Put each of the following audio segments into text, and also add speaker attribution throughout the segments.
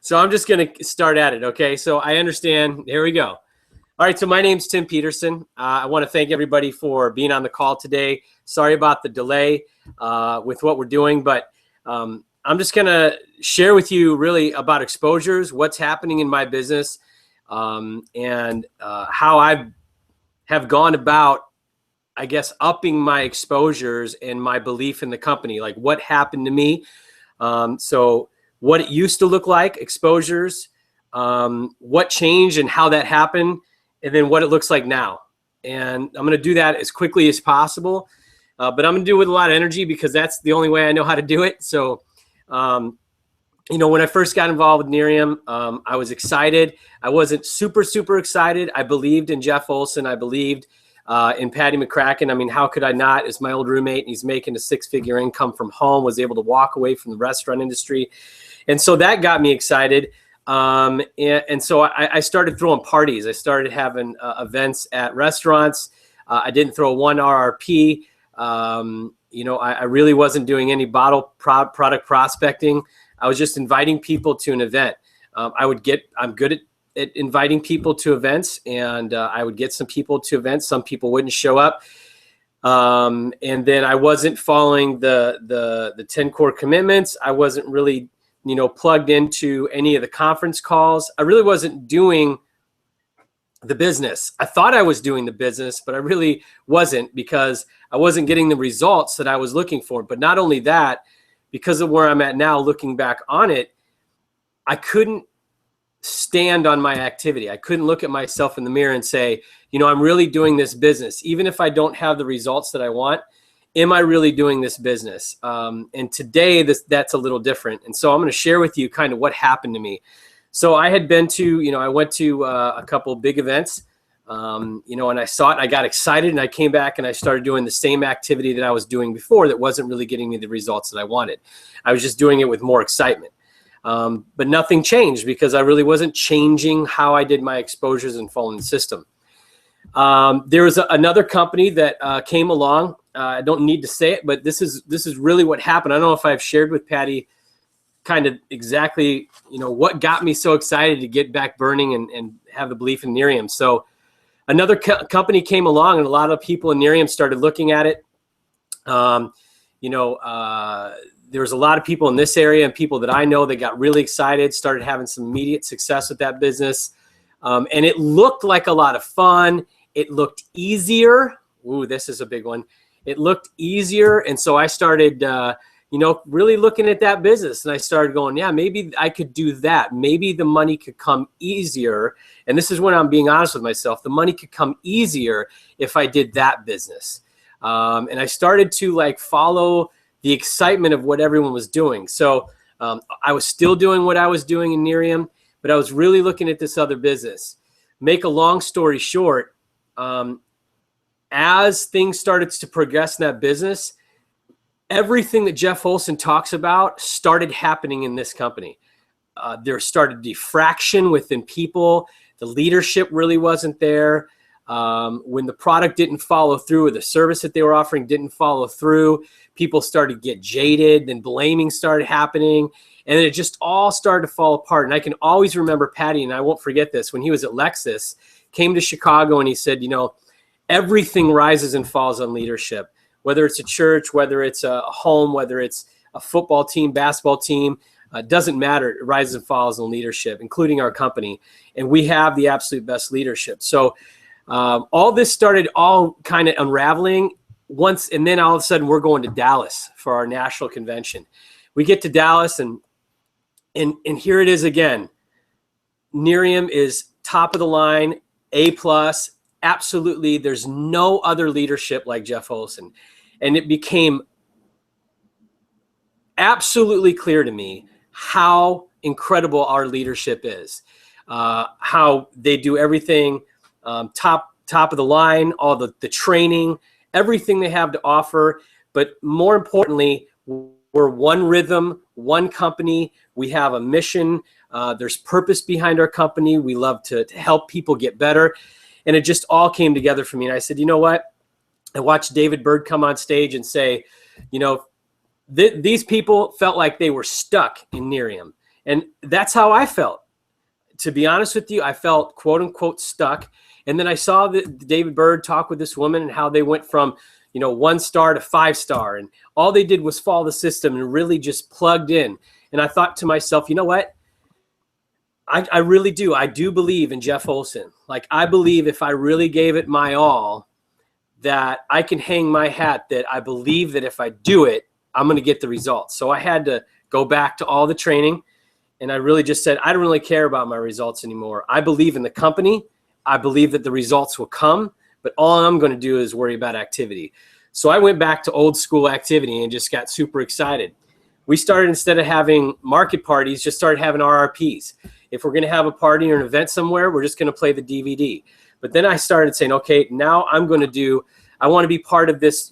Speaker 1: So I'm just going to start at it. Okay. So I understand. Here we go. All right. So my name's Tim Petersen. I want to thank everybody for being on the call today. Sorry about the delay with what we're doing, but I'm just going to share with you really about exposures, what's happening in my business, and how I have gone about, I guess, upping my exposures and my belief in the company, like what happened to me. So what it used to look like, exposures, what changed and how that happened, and then what it looks like now. And I'm going to do that as quickly as possible, but I'm going to do it with a lot of energy because that's the only way I know how to do it. So, when I first got involved with Nerium, I was excited. I wasn't super excited. I believed in Jeff Olson. I believed in Patty McCracken. I mean, how could I not? As my old roommate, and he's making a 6-figure income from home, was able to walk away from the restaurant industry. And so that got me excited. And so I started throwing parties. I started having events at restaurants. I didn't throw one RRP. I really wasn't doing any bottle product prospecting. I was just inviting people to an event. I'm good at inviting people to events, and I would get some people to events. Some people wouldn't show up. And then I wasn't following the 10 core commitments. I wasn't really, plugged into any of the conference calls. I really wasn't doing the business. I thought I was doing the business, but I really wasn't, because I wasn't getting the results that I was looking for. But not only that, because of where I'm at now, looking back on it, I couldn't stand on my activity. I couldn't look at myself in the mirror and say, I'm really doing this business. Even if I don't have the results that I want, am I really doing this business? And today that's a little different. And so I'm going to share with you kind of what happened to me. So I had been to, I went to a couple big events, and I saw it and I got excited, and I came back and I started doing the same activity that I was doing before that wasn't really getting me the results that I wanted. I was just doing it with more excitement. But nothing changed because I really wasn't changing how I did my exposures and following the system. There was another company that came along. I don't need to say it, but this is really what happened. I don't know if I've shared with Patty kind of exactly, what got me so excited to get back burning and have the belief in Nerium. So another company came along, and a lot of people in Nerium started looking at it. There was a lot of people in this area and people that I know that got really excited, started having some immediate success with that business. And it looked like a lot of fun. It looked easier. Ooh, this is a big one. It looked easier. And so I started, really looking at that business, and I started going, yeah, maybe I could do that. Maybe the money could come easier. And this is when I'm being honest with myself. The money could come easier if I did that business. And I started to follow the excitement of what everyone was doing. So I was still doing what I was doing in Nerium, but I was really looking at this other business. Make a long story short, as things started to progress in that business, everything that Jeff Olson talks about started happening in this company. There started diffraction within people. The leadership really wasn't there. When the product didn't follow through, or the service that they were offering didn't follow through, people started to get jaded, then blaming started happening, and then it just all started to fall apart. And I can always remember Patty, and I won't forget this, when he was at Lexus, came to Chicago, and he said, everything rises and falls on leadership, whether it's a church, whether it's a home, whether it's a football team, basketball team, doesn't matter. It rises and falls on leadership, including our company. And we have the absolute best leadership. So all this started all kind of unraveling once, and then all of a sudden we're going to Dallas for our national convention. We get to Dallas, and here it is again. Nerium is top of the line, A+. Absolutely, there's no other leadership like Jeff Olson. And it became absolutely clear to me how incredible our leadership is, how they do everything top of the line, all the training, everything they have to offer. But more importantly, we're one rhythm, one company. We have a mission. There's purpose behind our company. We love to help people get better. And it just all came together for me. And I said, you know what? I watched David Bird come on stage and say, these people felt like they were stuck in Nerium. And that's how I felt. To be honest with you, I felt quote unquote stuck. And then I saw David Bird talk with this woman and how they went from, 1 star to 5 star. And all they did was follow the system and really just plugged in. And I thought to myself, you know what? I really do. I do believe in Jeff Olson. Like, I believe if I really gave it my all, that I can hang my hat that I believe that if I do it, I'm going to get the results. So I had to go back to all the training. And I really just said, I don't really care about my results anymore. I believe in the company. I believe that the results will come, but all I'm going to do is worry about activity. So I went back to old school activity and just got super excited. We started, instead of having market parties, just started having RRPs. If we're going to have a party or an event somewhere, we're just going to play the DVD. But then I started saying, okay, now I want to be part of this,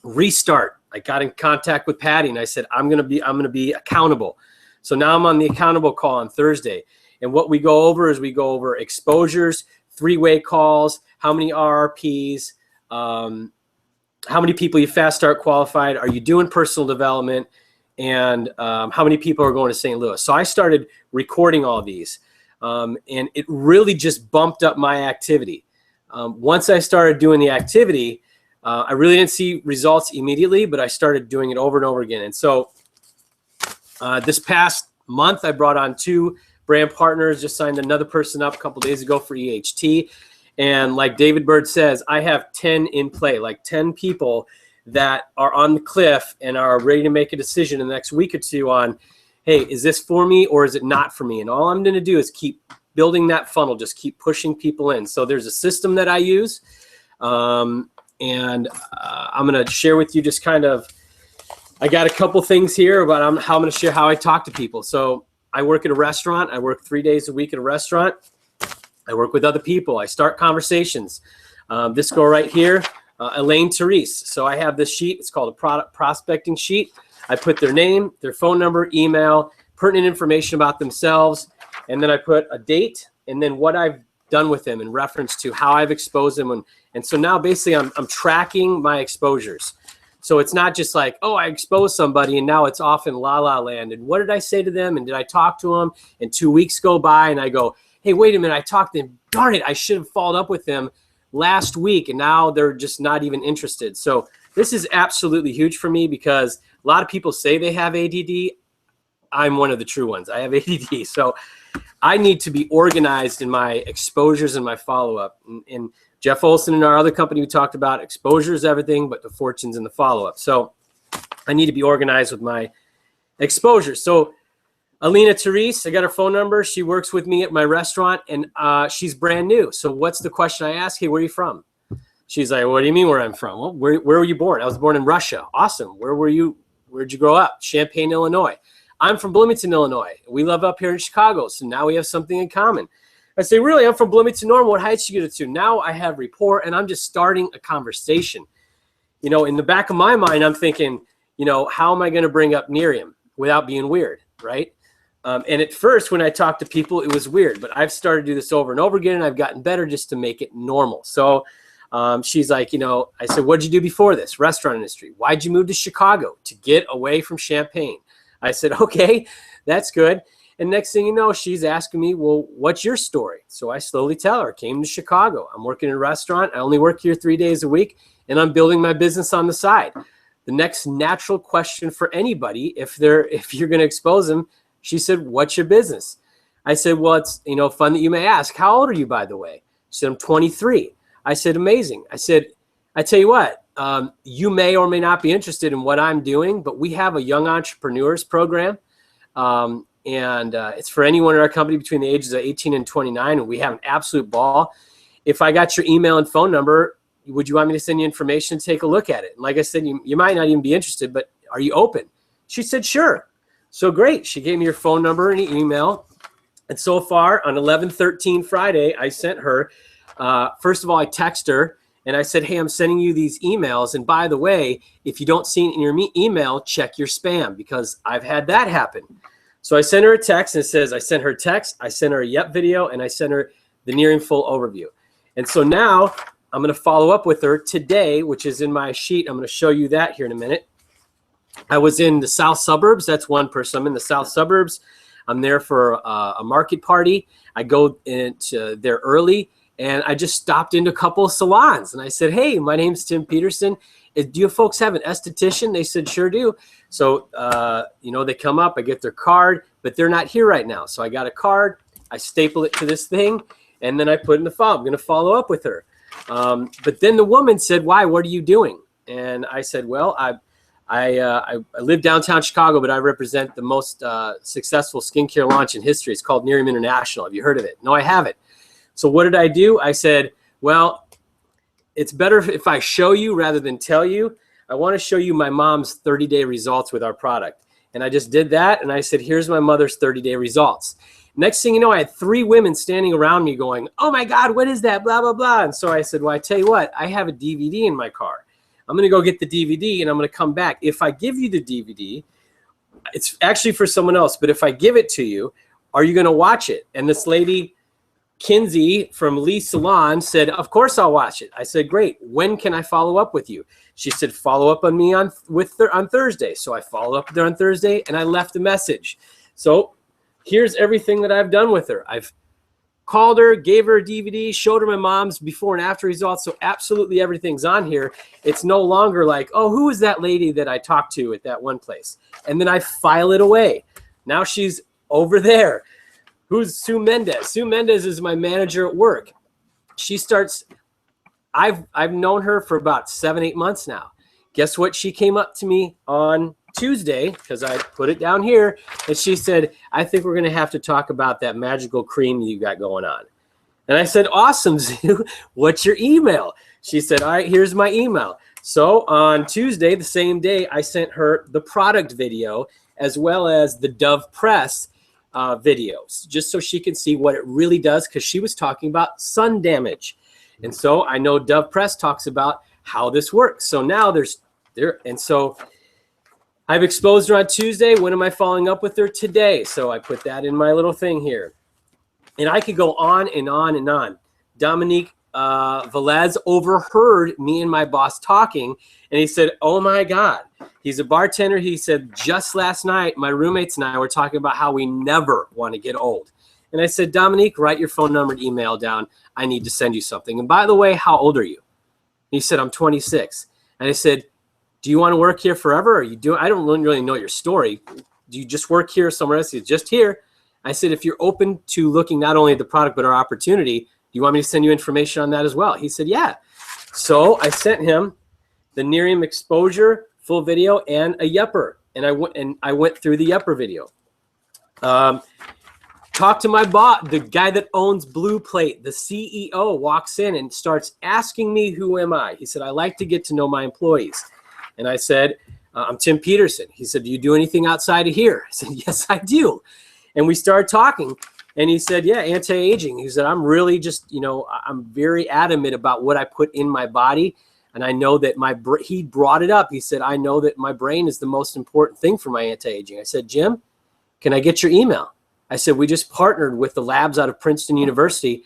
Speaker 1: restart. I got in contact with Patty and I said, I'm going to be accountable. So now I'm on the accountable call on Thursday. And what we go over is we go over exposures, 3-way calls, how many RRPs, how many people you fast start qualified, are you doing personal development, and how many people are going to St. Louis. So I started recording all these, and it really just bumped up my activity. Once I started doing the activity, I really didn't see results immediately, but I started doing it over and over again. And so this past month, I brought on 2 brand partners, just signed another person up a couple days ago for EHT. And like David Bird says, I have 10 in play, like 10 people that are on the cliff and are ready to make a decision in the next week or two on, hey, is this for me or is it not for me? And all I'm going to do is keep building that funnel, just keep pushing people in. So there's a system that I use. And I'm going to share with you just kind of, I got a couple things here about how I'm going to share how I talk to people. So I work at a restaurant. I work 3 days a week at a restaurant. I work with other people. I start conversations. This girl right here, Elaine Therese. So I have this sheet. It's called a product prospecting sheet. I put their name, their phone number, email, pertinent information about themselves, and then I put a date and then what I've done with them in reference to how I've exposed them. And so now basically I'm tracking my exposures. So it's not just like, oh, I exposed somebody and now it's off in la la land. And what did I say to them? And did I talk to them? And 2 weeks go by and I go, hey, wait a minute, I talked to them. Darn it, I should have followed up with them last week. And now they're just not even interested. So this is absolutely huge for me because a lot of people say they have ADD. I'm one of the true ones. I have ADD. So I need to be organized in my exposures and my follow-up. And Jeff Olson and our other company, we talked about exposure is everything, but the fortune's in the follow-up. So I need to be organized with my exposure. So Alina Therese, I got her phone number. She works with me at my restaurant, and she's brand new. So what's the question I ask? Hey, where are you from? She's like, what do you mean where I'm from? Well, where were you born? I was born in Russia. Awesome. Where were you? Where'd you grow up? Champaign, Illinois. I'm from Bloomington, Illinois. We live up here in Chicago, so now we have something in common. I say, really? I'm from Bloomington, Normal. What heights you get to? Now I have rapport, and I'm just starting a conversation. You know, in the back of my mind, I'm thinking, you know, how am I going to bring up Miriam without being weird, right? And at first, when I talk to people, it was weird. But I've started to do this over and over again, and I've gotten better just to make it normal. So she's like, you know, I said, what'd you do before this? Restaurant industry. Why'd you move to Chicago? To get away from Champaign. I said, okay, that's good. And next thing you know, she's asking me, well, what's your story? So I slowly tell her, came to Chicago. I'm working in a restaurant. I only work here 3 days a week, and I'm building my business on the side. The next natural question for anybody, if you're going to expose them, she said, what's your business? I said, well, it's, you know, fun that you may ask. How old are you, by the way? She said, I'm 23. I said, amazing. I said, I tell you what, you may or may not be interested in what I'm doing, but we have a young entrepreneurs program. And it's for anyone in our company between the ages of 18 and 29, and we have an absolute ball. If I got your email and phone number, would you want me to send you information and take a look at it? And like I said, you might not even be interested, but are you open? She said, sure. So great. She gave me her phone number and an email. And so far on 11/13 Friday, I sent her, first of all, I text her and I said, hey, I'm sending you these emails. And by the way, if you don't see it in your email, check your spam, because I've had that happen. So I sent her a text, and it says I sent her a text, I sent her a Yep video, and I sent her the near and full overview. And so now I'm going to follow up with her today, which is in my sheet. I'm going to show you that here in a minute. I was in the south suburbs. That's one person. I'm in the south suburbs. I'm there for a market party. I go into there early, and I just stopped into a couple of salons. And I said, hey, my name's Tim Petersen. Do you folks have an esthetician? They said, sure do. So, they come up, I get their card, but they're not here right now. So I got a card, I staple it to this thing, and then I put in the file. I'm going to follow up with her. But then the woman said, why? What are you doing? And I said, well, I live downtown Chicago, but I represent the most successful skincare launch in history. It's called Nerium International. Have you heard of it? No, I haven't. So what did I do? I said, well, it's better if I show you rather than tell you. I want to show you my mom's 30-day results with our product. And I just did that. And I said, here's my mother's 30-day results. Next thing you know, I had 3 women standing around me going, oh my God, what is that? Blah, blah, blah. And so I said, well, I tell you what, I have a DVD in my car. I'm going to go get the DVD and I'm going to come back. If I give you the DVD, it's actually for someone else. But if I give it to you, are you going to watch it? And this lady, Kinsey from Lee Salon, said, of course I'll watch it. I said, great. When can I follow up with you? She said, follow up on me on Thursday. So I followed up with her on Thursday and I left a message. So here's everything that I've done with her. I've called her, gave her a DVD, showed her my mom's before and after results. So absolutely everything's on here. It's no longer like, oh, who is that lady that I talked to at that one place? And then I file it away. Now she's over there. Who's Sue Mendez? Sue Mendez is my manager at work. She starts, I've known her for about 7-8 months now. Guess what? She came up to me on Tuesday, because I put it down here, and she said, I think we're going to have to talk about that magical cream you got going on. And I said, awesome, Sue. What's your email? She said, all right, here's my email. So on Tuesday, the same day, I sent her the product video as well as the Dove Press videos, just so she can see what it really does, because she was talking about sun damage. And so I know Dove Press talks about how this works. So now and so I've exposed her on Tuesday. When am I following up with her? Today. So I put that in my little thing here. And I could go on and on and on. Dominique Velez overheard me and my boss talking, and he said, oh my God. He's a bartender. He said, just last night, my roommates and I were talking about how we never want to get old. And I said, Dominique, write your phone number and email down. I need to send you something. And by the way, how old are you? He said, I'm 26. And I said, do you want to work here forever? Or I don't really know your story. Do you just work here or somewhere else? He said, just here. I said, if you're open to looking not only at the product, but our opportunity, do you want me to send you information on that as well? He said, yeah. So I sent him the Nerium exposure, full video, and a Yepper. And I went through the Yepper video. Talked to my boss, the guy that owns Blue Plate, the CEO, walks in and starts asking me, who am I? He said, I like to get to know my employees. And I said, I'm Tim Petersen. He said, do you do anything outside of here? I said, yes, I do. And we started talking. And he said, yeah, anti-aging. He said, I'm really just, I'm very adamant about what I put in my body. And I know that he brought it up. He said, I know that my brain is the most important thing for my anti-aging. I said, Jim, can I get your email? I said, we just partnered with the labs out of Princeton University,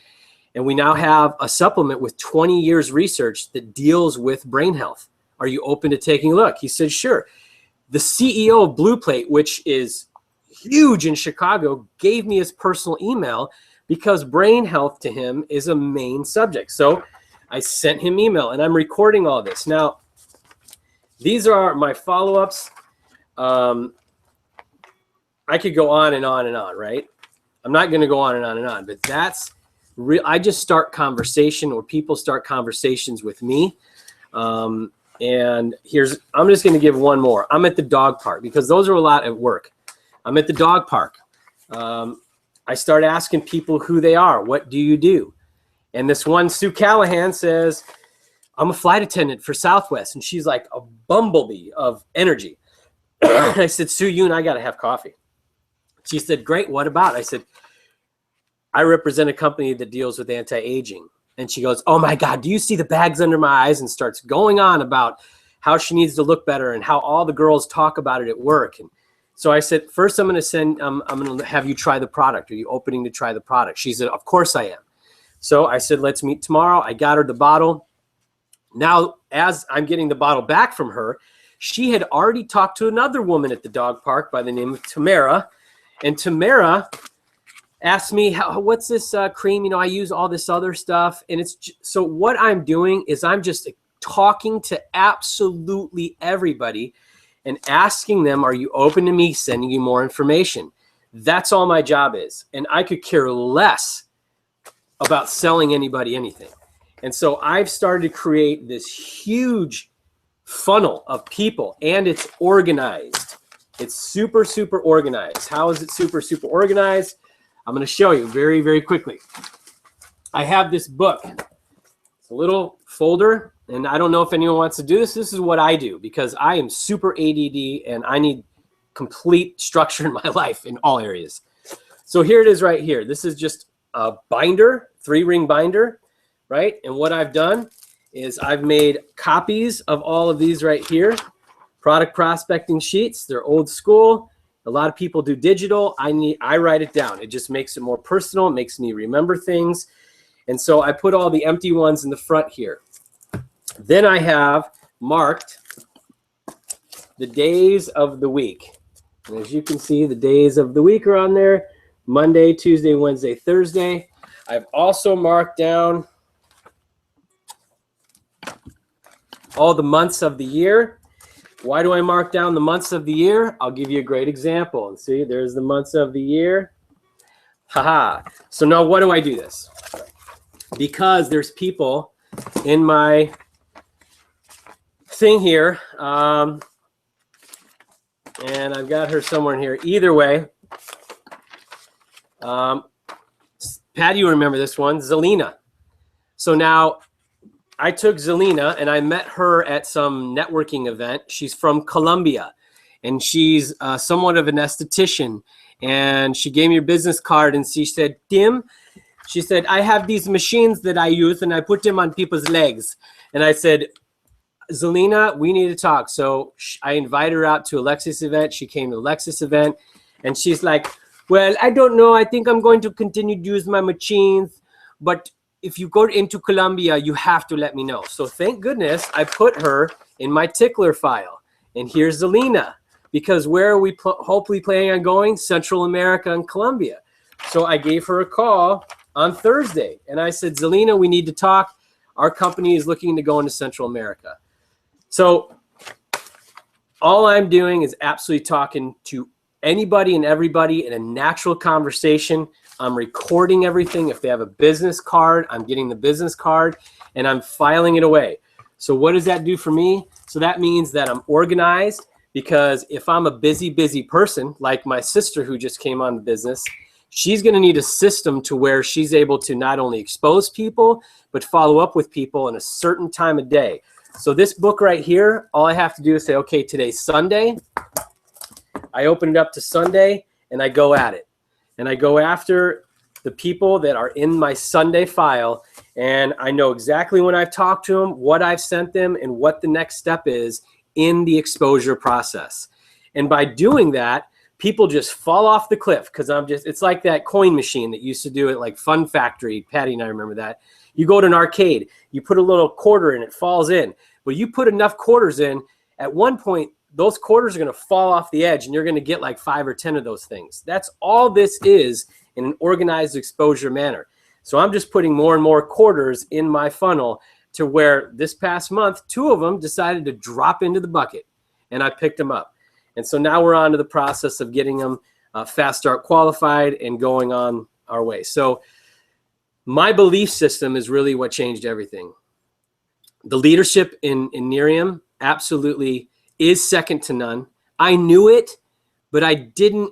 Speaker 1: and we now have a supplement with 20 years research that deals with brain health. Are you open to taking a look? He said, sure. The CEO of Blue Plate, which is huge in Chicago, gave me his personal email because brain health to him is a main subject. So I sent him email, and I'm recording all this. Now, these are my follow-ups. I could go on and on and on, right? I'm not going to go on and on and on, but that's real. I just start conversation, or people start conversations with me. And I'm just going to give one more. I'm at the dog park, because those are a lot at work. I'm at the dog park. I start asking people who they are. What do you do? And this one, Sue Callahan, says, I'm a flight attendant for Southwest. And she's like a bumblebee of energy. I said, Sue, you and I got to have coffee. She said, great, what about? I said, I represent a company that deals with anti-aging. And she goes, oh my God, do you see the bags under my eyes? And starts going on about how she needs to look better and how all the girls talk about it at work. And so I said, first I'm going to have you try the product. Are you opening to try the product? She said, of course I am. So I said, let's meet tomorrow. I got her the bottle. Now, as I'm getting the bottle back from her, she had already talked to another woman at the dog park by the name of Tamara. And Tamara asked me, what's this cream? You know, I use all this other stuff. And so what I'm doing is I'm just talking to absolutely everybody and asking them, are you open to me sending you more information? That's all my job is. And I could care less about selling anybody anything. And so I've started to create this huge funnel of people, and it's organized. It's super, super organized. How is it super, super organized? I'm going to show you very, very quickly. I have this book. It's a little folder, and I don't know if anyone wants to do this. This is what I do because I am super ADD and I need complete structure in my life in all areas. So here it is right here. This is just a binder, 3-ring binder, right? And what I've done is I've made copies of all of these right here, product prospecting sheets. They're old school. A lot of people do digital. I write it down. It just makes it more personal. It makes me remember things. And so I put all the empty ones in the front here. Then I have marked the days of the week. And as you can see, the days of the week are on there. Monday, Tuesday, Wednesday, Thursday. I've also marked down all the months of the year. Why do I mark down the months of the year? I'll give you a great example. And see, there's the months of the year. Haha. So now what do I do this? Because there's people in my thing here, and I've got her somewhere in here. Either way, Patty, you remember this one, Zelina. So now I took Zelina and I met her at some networking event. She's from Colombia, and she's somewhat of an esthetician. And she gave me her business card, and she said, Tim, she said, I have these machines that I use, and I put them on people's legs. And I said, Zelina, we need to talk. So I invited her out to a Lexus event. She came to the Lexus event, and she's like, well, I don't know. I think I'm going to continue to use my machines, but if you go into Colombia, you have to let me know. So thank goodness I put her in my tickler file. And here's Zelina, because where are we hopefully planning on going? Central America and Colombia. So I gave her a call on Thursday, and I said, Zelina, we need to talk. Our company is looking to go into Central America. So all I'm doing is absolutely talking to anybody and everybody in a natural conversation. I'm recording everything. If they have a business card, I'm getting the business card and I'm filing it away. So what does that do for me? So that means that I'm organized, because if I'm a busy person, like my sister who just came on the business, she's going to need a system to where she's able to not only expose people, but follow up with people in a certain time of day. So this book right here, all I have to do is say, okay, today's Sunday. I open it up to Sunday and I go at it. And I go after the people that are in my Sunday file, and I know exactly when I've talked to them, what I've sent them, and what the next step is in the exposure process. And by doing that, people just fall off the cliff, because it's like that coin machine that used to do it like Fun Factory. Patty and I remember that. You go to an arcade, you put a little quarter in, it falls in. But you put enough quarters in, at one point, those quarters are going to fall off the edge, and you're going to get like 5 or 10 of those things. That's all this is in an organized exposure manner. So I'm just putting more and more quarters in my funnel, to where this past month, 2 of them decided to drop into the bucket, and I picked them up. And so now we're on to the process of getting them Fast Start qualified and going on our way. So my belief system is really what changed everything. The leadership in Nerium absolutely is second to none. I knew it, but I didn't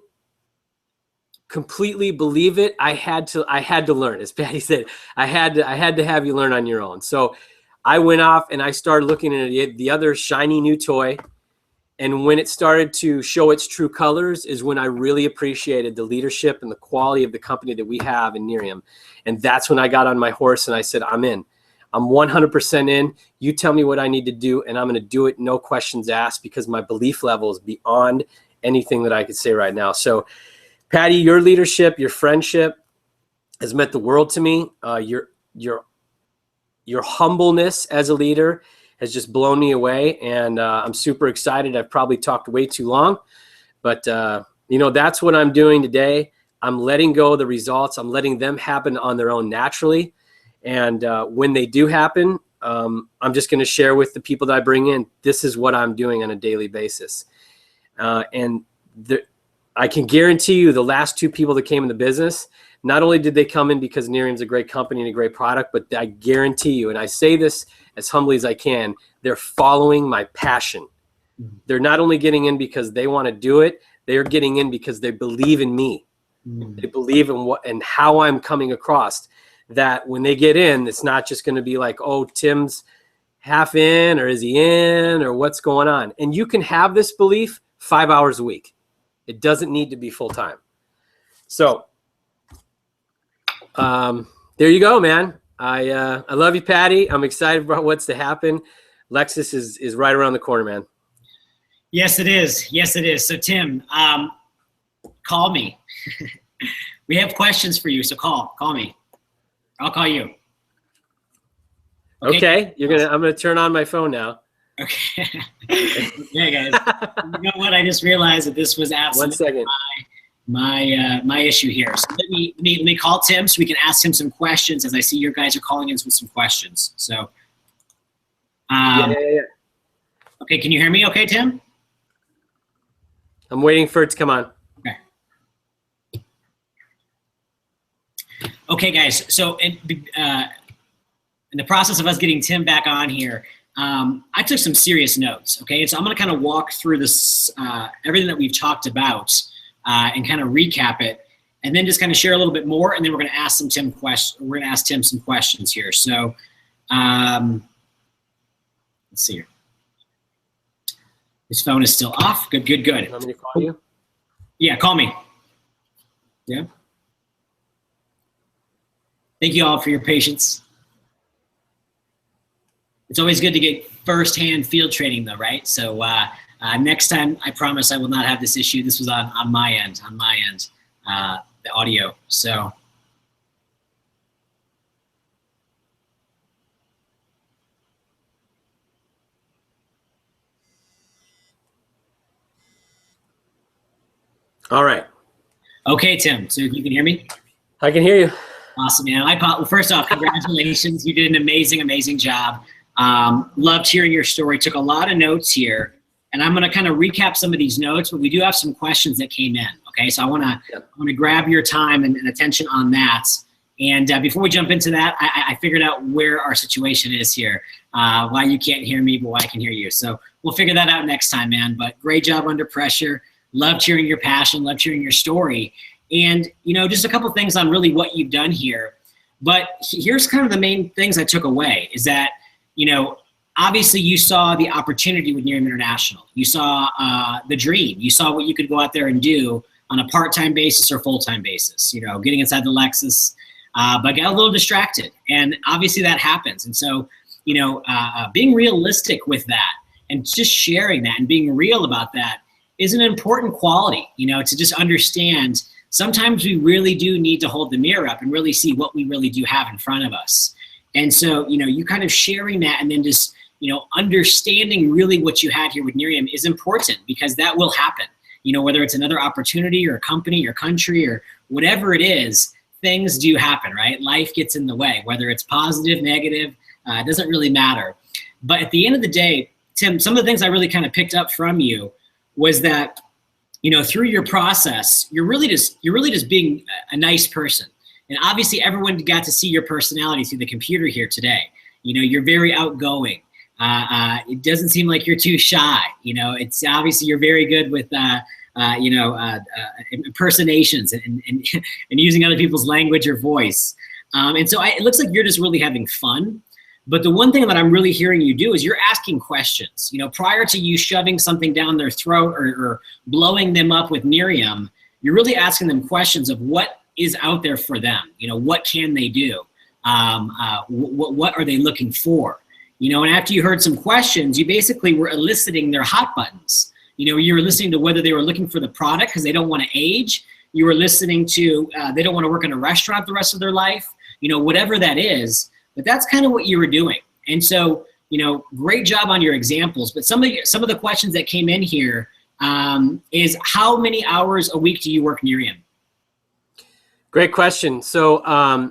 Speaker 1: completely believe it. I had to learn. As Patty said, I had to have you learn on your own. So I went off and I started looking at the other shiny new toy. And when it started to show its true colors is when I really appreciated the leadership and the quality of the company that we have in Nerium. And that's when I got on my horse and I said, I'm in. I'm 100% in. You tell me what I need to do, and I'm going to do it, no questions asked, because my belief level is beyond anything that I could say right now. So, Patty, your leadership, your friendship has meant the world to me. Your humbleness as a leader has just blown me away. And I'm super excited. I've probably talked way too long, but that's what I'm doing today. I'm letting go of the results. I'm letting them happen on their own naturally. And when they do happen, I'm just going to share with the people that I bring in, this is what I'm doing on a daily basis. I can guarantee you the last 2 people that came in the business, not only did they come in because Nerium's a great company and a great product, but I guarantee you, and I say this as humbly as I can, they're following my passion. They're not only getting in because they want to do it, they're getting in because they believe in me. They believe in what and how I'm coming across, that when they get in, it's not just going to be like, oh, Tim's half in, or is he in, or what's going on. And you can have this belief 5 hours a week. It doesn't need to be full time. So there you go, man. I love you, Patty. I'm excited about what's to happen. Lexus is right around the corner, man.
Speaker 2: Yes, it is. Yes, it is. So Tim, call me. We have questions for you. So call me. I'll call you.
Speaker 1: Okay. I'm going to turn on my phone now.
Speaker 2: Okay. Okay, guys. You know what? I just realized that this was absolutely my issue here. So let me call Tim so we can ask him some questions, as I see your guys are calling in with some questions. So,
Speaker 1: yeah.
Speaker 2: Okay, can you hear me? Okay, Tim.
Speaker 1: I'm waiting for it to come on.
Speaker 2: Okay. Okay, guys. So in the process of us getting Tim back on here, I took some serious notes, okay? So I'm going to kind of walk through this, everything that we've talked about and kind of recap it, and then just kind of share a little bit more, and then we're going to ask Tim some questions here. So let's see here. His phone is still off. Good.
Speaker 1: Want me to call you?
Speaker 2: Yeah, call me. Yeah. Thank you all for your patience. It's always good to get firsthand field training though, right? So next time, I promise I will not have this issue. This was on my end, the audio. So.
Speaker 1: All right.
Speaker 2: Okay, Tim, so you can hear me?
Speaker 1: I can hear you.
Speaker 2: Awesome, man. Well, first off, congratulations. You did an amazing job. Loved hearing your story. Took a lot of notes here, and I'm going to kind of recap some of these notes, but we do have some questions that came in. Okay, so I want to grab your time and attention on that. And before we jump into that, I figured out where our situation is here. Why you can't hear me, but why I can hear you. So we'll figure that out next time, man. But great job under pressure. Loved hearing your passion. Loved hearing your story. And, just a couple things on really what you've done here. But here's kind of the main things I took away is that, obviously you saw the opportunity with Nerium International. You saw the dream. You saw what you could go out there and do on a part-time basis or full-time basis, getting inside the Lexus, but got a little distracted. And obviously that happens. And so, being realistic with that and just sharing that and being real about that is an important quality, to just understand sometimes we really do need to hold the mirror up and really see what we really do have in front of us. And so, you kind of sharing that and then just, understanding really what you had here with Nerium is important because that will happen. Whether it's another opportunity or a company or country or whatever it is, things do happen, right? Life gets in the way, whether it's positive, negative, it doesn't really matter. But at the end of the day, Tim, some of the things I really kind of picked up from you was that, through your process, you're really just being a nice person. And obviously everyone got to see your personality through the computer here today. You're very outgoing. It doesn't seem like you're too shy. It's obviously you're very good with, impersonations and using other people's language or voice. And so it looks like you're just really having fun. But the one thing that I'm really hearing you do is you're asking questions. Prior to you shoving something down their throat or blowing them up with Nerium, you're really asking them questions of what is out there for them. What can they do? What are they looking for? And after you heard some questions, you basically were eliciting their hot buttons. You were listening to whether they were looking for the product because they don't want to age. You were listening to they don't want to work in a restaurant the rest of their life. Whatever that is. But that's kind of what you were doing. And so, great job on your examples, but some of the questions that came in here is how many hours a week do you work Nerium?
Speaker 1: Great question. So I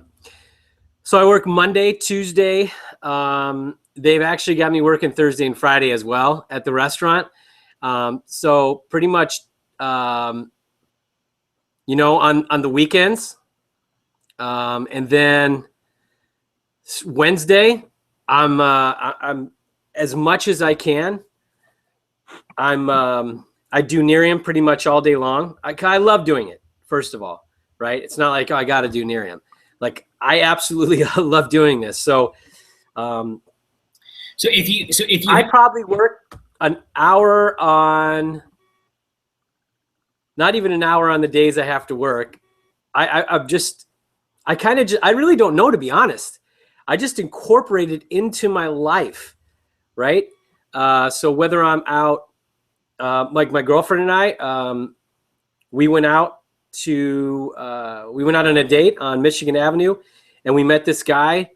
Speaker 1: work Monday, Tuesday. They've actually got me working Thursday and Friday as well at the restaurant. So pretty much, on the weekends, and then Wednesday, I'm as much as I can. I do Nerium pretty much all day long. I love doing it, first of all, right? It's not like, oh, I got to do Nerium. Like, I absolutely love doing this. So
Speaker 2: if you
Speaker 1: I probably work an hour on, not even an hour on the days I have to work. I really don't know, to be honest. I just incorporate it into my life, right? So whether I'm out, like my girlfriend and I, we went out on a date on Michigan Avenue, and we met this guy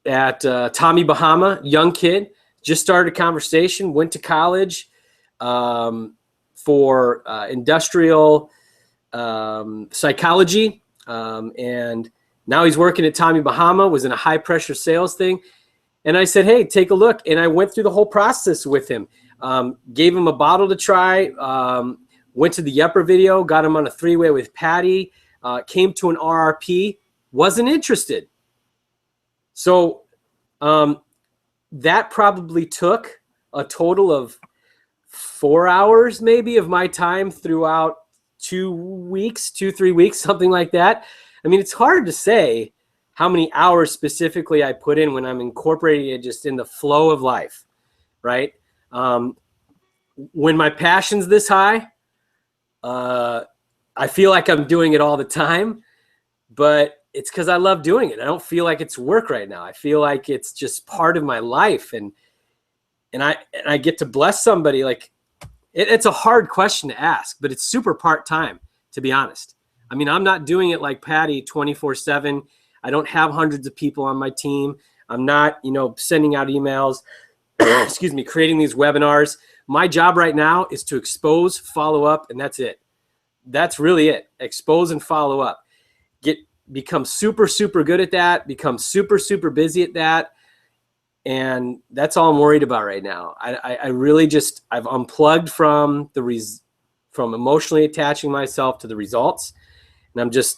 Speaker 1: at Tommy Bahama, young kid, just started a conversation, went to college for industrial psychology, and now he's working at Tommy Bahama, was in a high pressure sales thing. And I said, hey, take a look. And I went through the whole process with him, gave him a bottle to try, went to the Yepper video, got him on a 3-way with Patty, came to an RRP, wasn't interested. So that probably took a total of 4 hours maybe of my time throughout 3 weeks, something like that. I mean, it's hard to say how many hours specifically I put in when I'm incorporating it just in the flow of life, right? When my passion's this high, I feel like I'm doing it all the time, but it's because I love doing it. I don't feel like it's work right now. I feel like it's just part of my life, and I get to bless somebody. Like, it's a hard question to ask, but it's super part-time, to be honest. I mean, I'm not doing it like Patty 24/7. I don't have hundreds of people on my team. I'm not, sending out emails, creating these webinars. My job right now is to expose, follow up, and that's it. That's really it. Expose and follow up. Become super, super good at that. Become super, super busy at that. And that's all I'm worried about right now. I really I've unplugged from from emotionally attaching myself to the results, and I'm just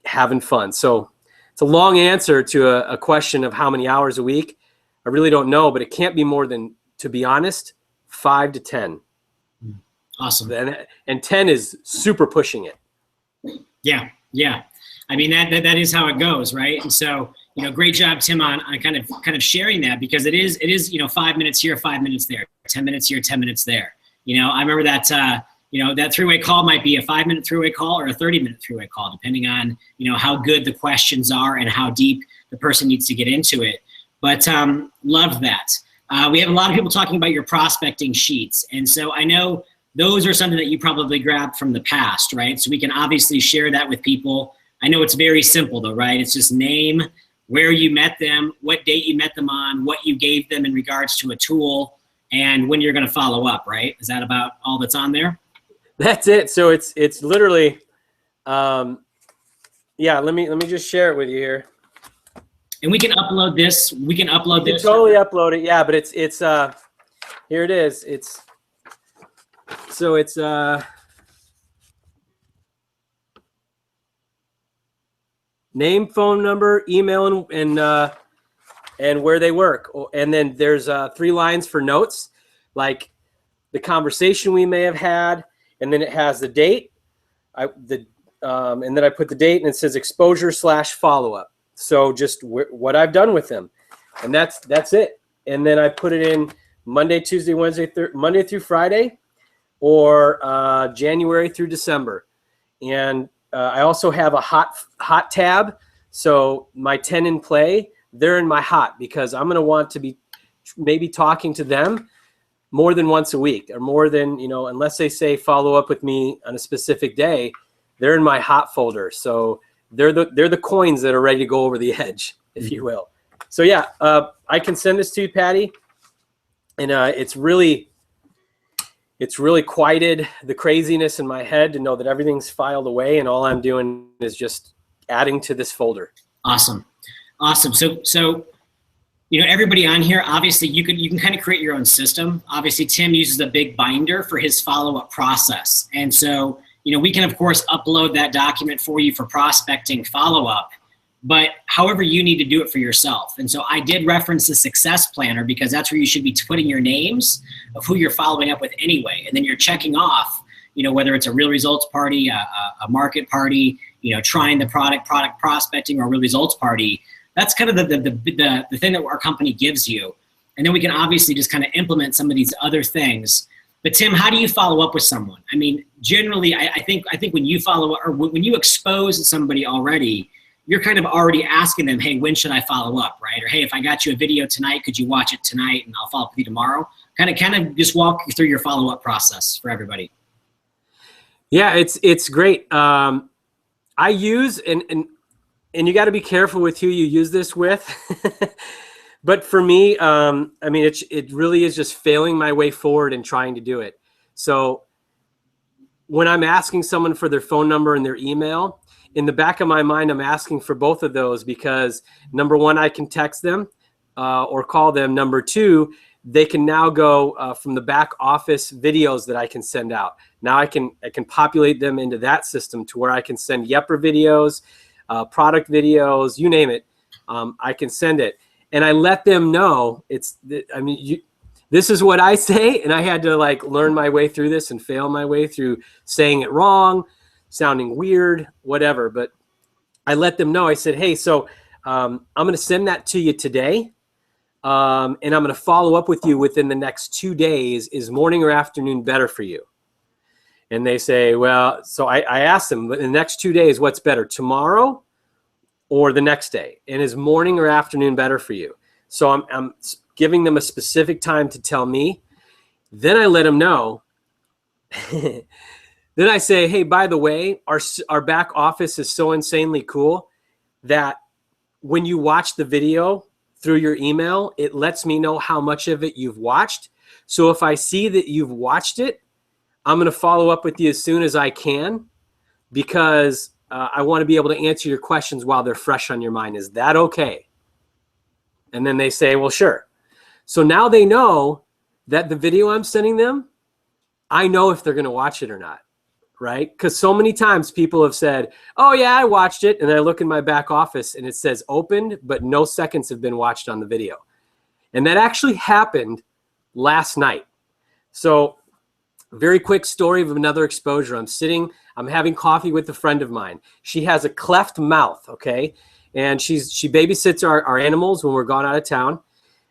Speaker 1: having fun. So it's a long answer to a question of how many hours a week. I really don't know, but it can't be more than, to be honest, 5 to 10.
Speaker 2: Awesome.
Speaker 1: And 10 is super pushing it.
Speaker 2: Yeah. I mean, that is how it goes, right? And so, great job, Tim, on kind of sharing that, because it is 5 minutes here, 5 minutes there, 10 minutes here, 10 minutes there. I remember that that 3-way call might be a 5-minute 3-way call or a 30-minute 3-way call, depending on how good the questions are and how deep the person needs to get into it. But loved that. We have a lot of people talking about your prospecting sheets, and so I know those are something that you probably grabbed from the past, right? So we can obviously share that with people. I know it's very simple though, right? It's just name, where you met them, what date you met them on, what you gave them in regards to a tool, and when you're going to follow up, right? Is that about all that's on there?
Speaker 1: That's it. So it's literally, let me just share it with you here.
Speaker 2: And we can upload this. We can upload this.
Speaker 1: Totally upload it. Yeah, but it's here it is. It's name, phone number, email, and where they work. And then there's 3 lines for notes, like the conversation we may have had, and then it has the date. And then I put the date, and it says exposure / follow-up. So just what I've done with them, and that's it. And then I put it in Monday, Tuesday, Wednesday, Monday through Friday, or January through December. And I also have a hot tab. So my 10 in play, they're in my hot, because I'm going to want to be maybe talking to them more than once a week, or more than, unless they say follow up with me on a specific day, they're in my hot folder. So they're the coins that are ready to go over the edge, if you will. So yeah, I can send this to you, Patty, and it's really quieted the craziness in my head to know that everything's filed away, and all I'm doing is just adding to this folder.
Speaker 2: Awesome. So everybody on here, obviously you can kind of create your own system. Obviously, Tim uses a big binder for his follow-up process. And so, we can, of course, upload that document for you for prospecting follow-up, but however you need to do it for yourself. And so I did reference the success planner because that's where you should be putting your names of who you're following up with anyway. And then you're checking off, whether it's a real results party, a market party, trying the product prospecting, or a real results party. That's kind of the thing that our company gives you. And then we can obviously just kind of implement some of these other things. But Tim, how do you follow up with someone? I mean, generally, I think when you follow up, or when you expose somebody already, you're kind of already asking them, hey, when should I follow up, right? Or hey, if I got you a video tonight, could you watch it tonight and I'll follow up with you tomorrow? Kind of just walk you through your follow-up process for everybody.
Speaker 1: Yeah, it's great. I use, and you got to be careful with who you use this with. But for me, I mean, it really is just failing my way forward and trying to do it. So when I'm asking someone for their phone number and their email, in the back of my mind, I'm asking for both of those because, number one, I can text them or call them. Number two, they can now go from the back office videos that I can send out. Now I can populate them into that system to where I can send Yepper videos, product videos, you name it. I can send it, and I let them know this is what I say, and I had to learn my way through this and fail my way through saying it wrong, sounding weird, whatever. But I let them know. I said, hey, so I'm going to send that to you today. And I'm going to follow up with you within the next 2 days. Is morning or afternoon better for you? And they say, well, so I asked them, in the next 2 days, what's better, tomorrow or the next day? And is morning or afternoon better for you? So I'm giving them a specific time to tell me. Then I let them know. Then I say, hey, by the way, our back office is so insanely cool that when you watch the video through your email, it lets me know how much of it you've watched. So if I see that you've watched it, I'm going to follow up with you as soon as I can, because I want to be able to answer your questions while they're fresh on your mind. Is that okay? And then they say, well, sure. So now they know that the video I'm sending them, I know if they're going to watch it or not, right? Because so many times people have said, oh, yeah, I watched it. And I look in my back office and it says opened, but no seconds have been watched on the video. And that actually happened last night. So very quick story of another exposure. I'm having coffee with a friend of mine. She has a cleft mouth, okay? And she babysits our animals when we're gone out of town.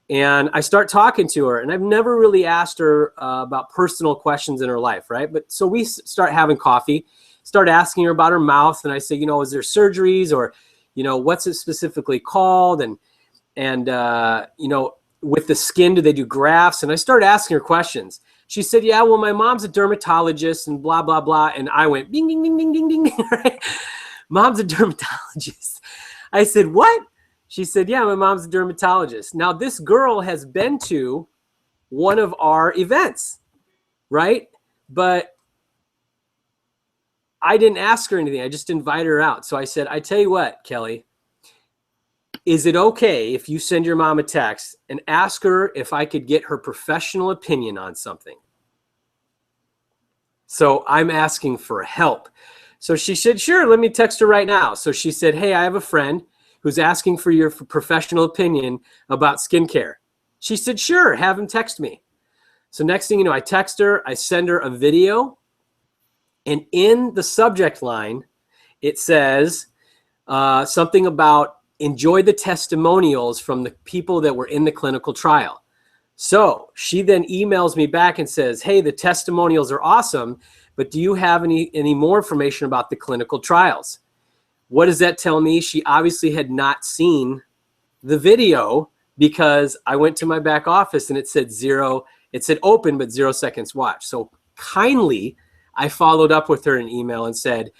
Speaker 1: And I start talking to her, and I've never really asked her about personal questions in her life, right? But so we start having coffee, start asking her about her mouth, and I say, is there surgeries, or, what's it specifically called? And with the skin, do they do grafts? And I start asking her questions. She said, yeah, well, my mom's a dermatologist and blah, blah, blah. And I went, ding, ding, ding, ding, ding, ding, right? Mom's a dermatologist. I said, what? She said, yeah, my mom's a dermatologist. Now, this girl has been to one of our events, right? But I didn't ask her anything. I just invited her out. So I said, I tell you what, Kelly, is it okay if you send your mom a text and ask her if I could get her professional opinion on something? So I'm asking for help. So she said, sure, let me text her right now. So she said, hey, I have a friend who's asking for your professional opinion about skincare. She said, sure, have him text me. So next thing you know, I text her, I send her a video, and in the subject line, it says something about enjoy the testimonials from the people that were in the clinical trial. So she then emails me back and says, hey, the testimonials are awesome, but do you have any more information about the clinical trials? What does that tell me? She obviously had not seen the video, because I went to my back office and it said open, but 0 seconds watched. So kindly, I followed up with her in email and said,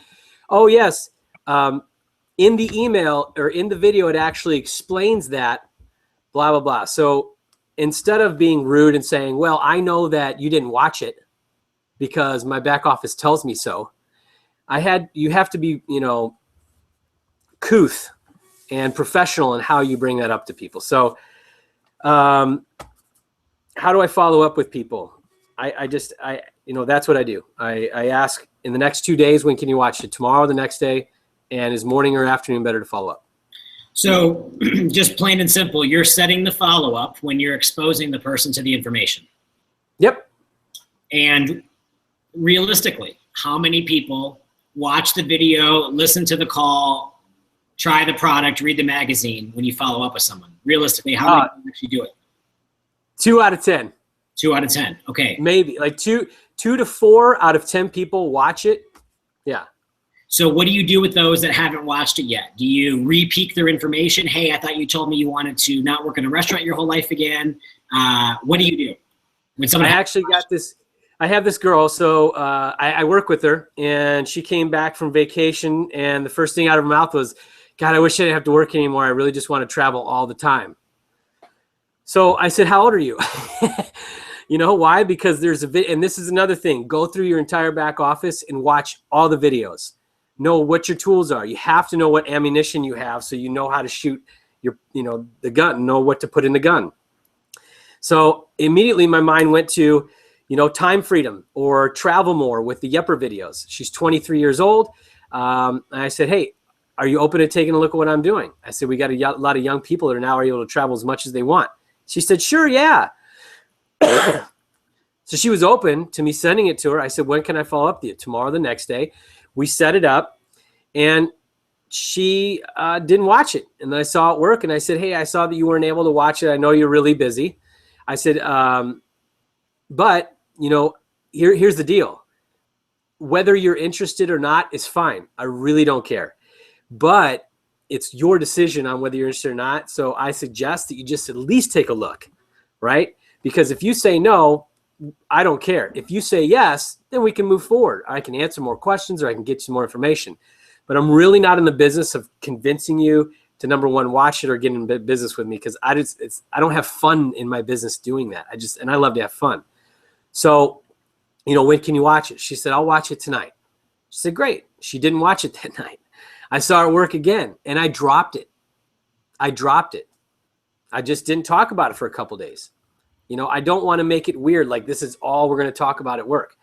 Speaker 1: oh, yes, in the email or in the video, it actually explains that blah, blah, blah. So instead of being rude and saying, well, I know that you didn't watch it because my back office tells me so, you have to be, couth and professional in how you bring that up to people. So how do I follow up with people? That's what I do. I ask in the next 2 days, when can you watch it? Tomorrow, the next day, and is morning or afternoon better to follow up?
Speaker 2: So just plain and simple, you're setting the follow-up when you're exposing the person to the information.
Speaker 1: Yep.
Speaker 2: And realistically, how many people watch the video, listen to the call, try the product, read the magazine when you follow up with someone? Realistically, how many people actually do it?
Speaker 1: 2 out of 10.
Speaker 2: 2 out of 10. Okay.
Speaker 1: Maybe like 2 to 4 out of 10 people watch it. Yeah.
Speaker 2: So what do you do with those that haven't watched it yet? Do you re-peak their information? Hey, I thought you told me you wanted to not work in a restaurant your whole life again. What do you do when someone?
Speaker 1: I have this girl. So I work with her, and she came back from vacation, and the first thing out of her mouth was, God, I wish I didn't have to work anymore. I really just want to travel all the time. So I said, how old are you? You know why? Because there's and this is another thing. Go through your entire back office and watch all the videos. Know what your tools are. You have to know what ammunition you have, so you know how to shoot the gun, know what to put in the gun. So immediately my mind went to, time freedom or travel more with the Yepper videos. She's 23 years old. And I said, hey, are you open to taking a look at what I'm doing? I said, we got a lot of young people that are now able to travel as much as they want. She said, sure, yeah. So she was open to me sending it to her. I said, when can I follow up with you? Tomorrow, the next day. We set it up, and she didn't watch it. And then I saw it work, and I said, hey, I saw that you weren't able to watch it. I know you're really busy. I said, but, here's the deal. Whether you're interested or not is fine. I really don't care. But it's your decision on whether you're interested or not. So I suggest that you just at least take a look, right? Because if you say no, I don't care. If you say yes, then we can move forward. I can answer more questions, or I can get you some more information. But I'm really not in the business of convincing you to, number one, watch it or get in business with me, because I don't have fun in my business doing that. And I love to have fun. So, when can you watch it? She said, I'll watch it tonight. She said, great. She didn't watch it that night. I saw her work again, and I dropped it. I just didn't talk about it for a couple days. I don't want to make it weird, like this is all we're going to talk about at work.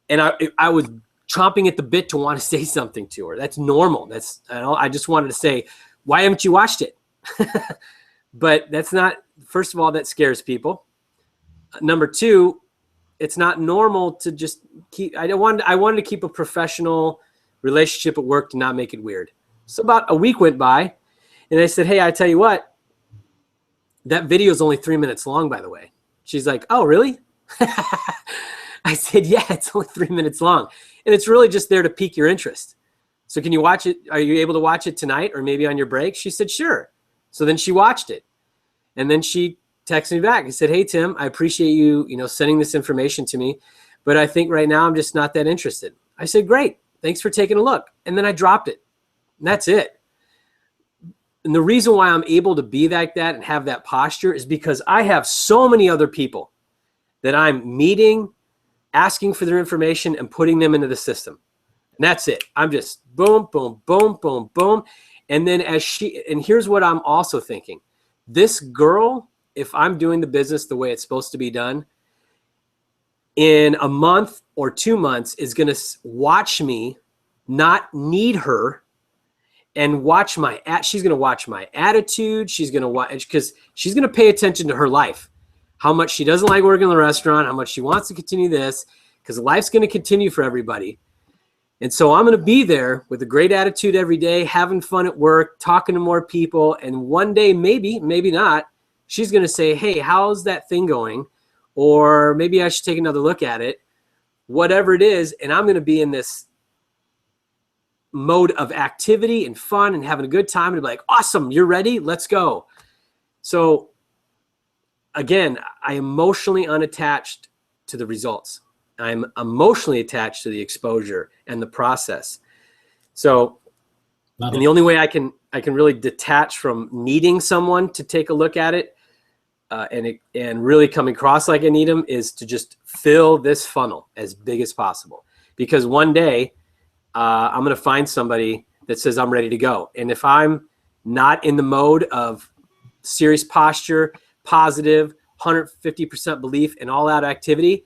Speaker 1: And I was chomping at the bit to want to say something to her. That's normal. I just wanted to say, why haven't you watched it? But that's not, first of all, that scares people. Number two, it's not normal to just keep, I wanted to keep a professional relationship at work to not make it weird. So about a week went by, and I said, hey, I tell you what, that video is only 3 minutes long, by the way. She's like, oh, really? I said, yeah, it's only 3 minutes long. And it's really just there to pique your interest. So can you watch it? Are you able to watch it tonight or maybe on your break? She said, sure. So then she watched it. And then she texted me back and said, hey, Tim, I appreciate you, sending this information to me, but I think right now I'm just not that interested. I said, great. Thanks for taking a look. And then I dropped it. And that's it. And the reason why I'm able to be like that and have that posture is because I have so many other people that I'm meeting, asking for their information, and putting them into the system. And that's it. I'm just boom, boom, boom, boom, boom. And then and here's what I'm also thinking. This girl, if I'm doing the business the way it's supposed to be done, in a month or 2 months is going to watch me, not need her, and she's going to watch my attitude. She's going to watch, because she's going to pay attention to her life, how much she doesn't like working in the restaurant, how much she wants to continue this, because life's going to continue for everybody. And so I'm going to be there with a great attitude every day, having fun at work, talking to more people. And one day, maybe not, she's going to say, hey, how's that thing going? Or maybe I should take another look at it, whatever it is. And I'm going to be in this mode of activity and fun and having a good time, and be like, awesome, you're ready, let's go. So again, I am emotionally unattached to the results. I'm emotionally attached to the exposure and the process. So and the only way I can really detach from needing someone to take a look at it and really coming across like I need them is to just fill this funnel as big as possible. Because one day I'm going to find somebody that says I'm ready to go. And if I'm not in the mode of serious posture, positive, 150% belief and all out activity,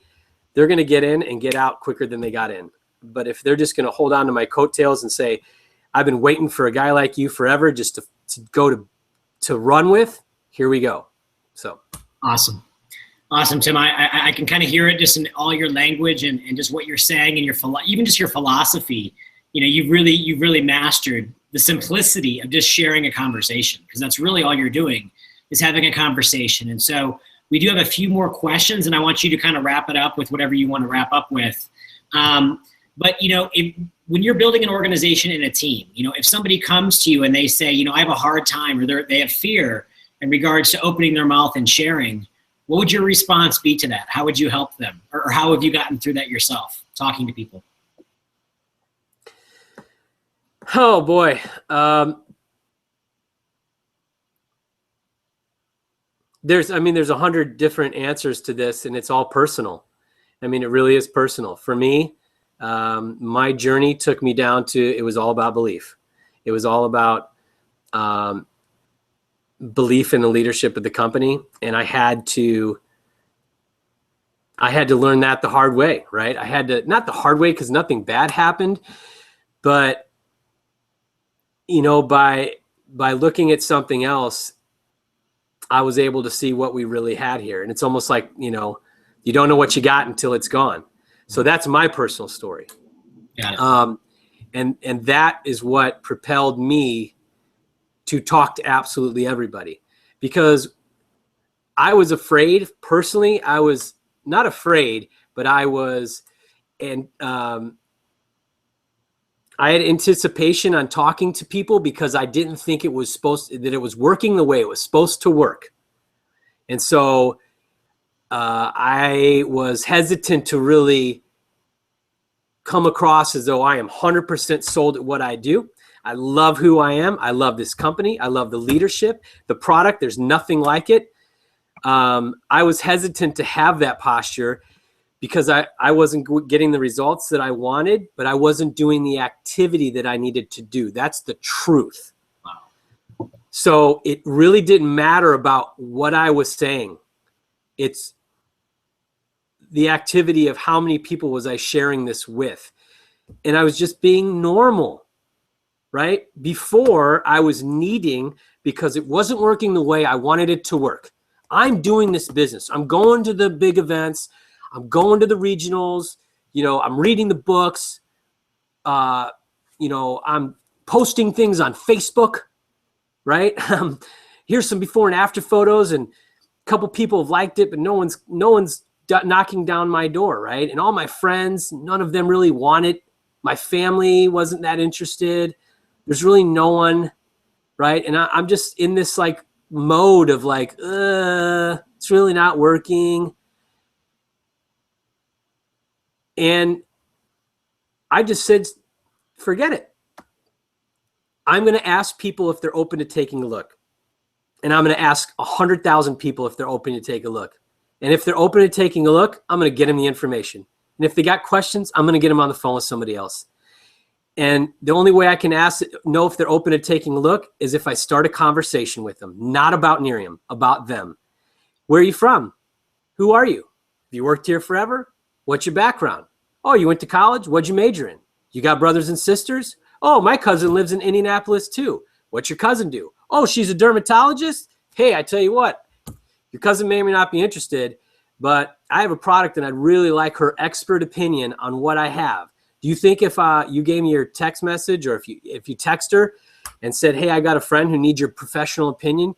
Speaker 1: they're going to get in and get out quicker than they got in. But if they're just going to hold on to my coattails and say, I've been waiting for a guy like you forever just to go to run with, here we go. So
Speaker 2: awesome. Awesome, Tim. I can kind of hear it just in all your language and just what you're saying and even just your philosophy. You know, you've really mastered the simplicity of just sharing a conversation, because that's really all you're doing is having a conversation. And so we do have a few more questions, and I want you to kind of wrap it up with whatever you want to wrap up with. But, you know, when you're building an organization and a team, you know, if somebody comes to you and they say, you know, I have a hard time, or they have fear in regards to opening their mouth and sharing, what would your response be to that? How would you help them? Or how have you gotten through that yourself, talking to people?
Speaker 1: Oh, boy. There's 100 different answers to this, and it's all personal. I mean, it really is personal. For me, my journey took me down to, it was all about belief. It was all about belief in the leadership of the company. And I had to learn that the hard way, right? I had to, not the hard way because nothing bad happened, but, you know, by looking at something else, I was able to see what we really had here. And it's almost like, you know, you don't know what you got until it's gone. So that's my personal story.
Speaker 2: Got it.
Speaker 1: And that is what propelled me to talk to absolutely everybody, because I was afraid personally. I was not afraid, but I was, and I had anticipation on talking to people because I didn't think it was that it was working the way it was supposed to work. And so I was hesitant to really come across as though I am 100% sold at what I do. I love who I am. I love this company. I love the leadership, the product. There's nothing like it. I was hesitant to have that posture because I wasn't getting the results that I wanted, but I wasn't doing the activity that I needed to do. That's the truth.
Speaker 2: Wow.
Speaker 1: So it really didn't matter about what I was saying. It's the activity of how many people was I sharing this with. And I was just being normal, right? Before I was needing, because it wasn't working the way I wanted it to work. I'm doing this business. I'm going to the big events. I'm going to the regionals. You know, I'm reading the books. You know, I'm posting things on Facebook, right? Here's some before and after photos, and a couple people have liked it, but no one's knocking down my door, right? And all my friends, none of them really want it. My family wasn't that interested. There's really no one, right? And I'm just in this like mode of like, it's really not working. And I just said, forget it. I'm going to ask people if they're open to taking a look. And I'm going to ask 100,000 people if they're open to take a look. And if they're open to taking a look, I'm going to get them the information. And if they got questions, I'm going to get them on the phone with somebody else. And the only way I can know if they're open to taking a look is if I start a conversation with them, not about Nerium, about them. Where are you from? Who are you? Have you worked here forever? What's your background? Oh, you went to college? What'd you major in? You got brothers and sisters? Oh, my cousin lives in Indianapolis too. What's your cousin do? Oh, she's a dermatologist? Hey, I tell you what, your cousin may or may not be interested, but I have a product and I'd really like her expert opinion on what I have. Do you think if you gave me your text message, or if you text her and said, hey, I got a friend who needs your professional opinion,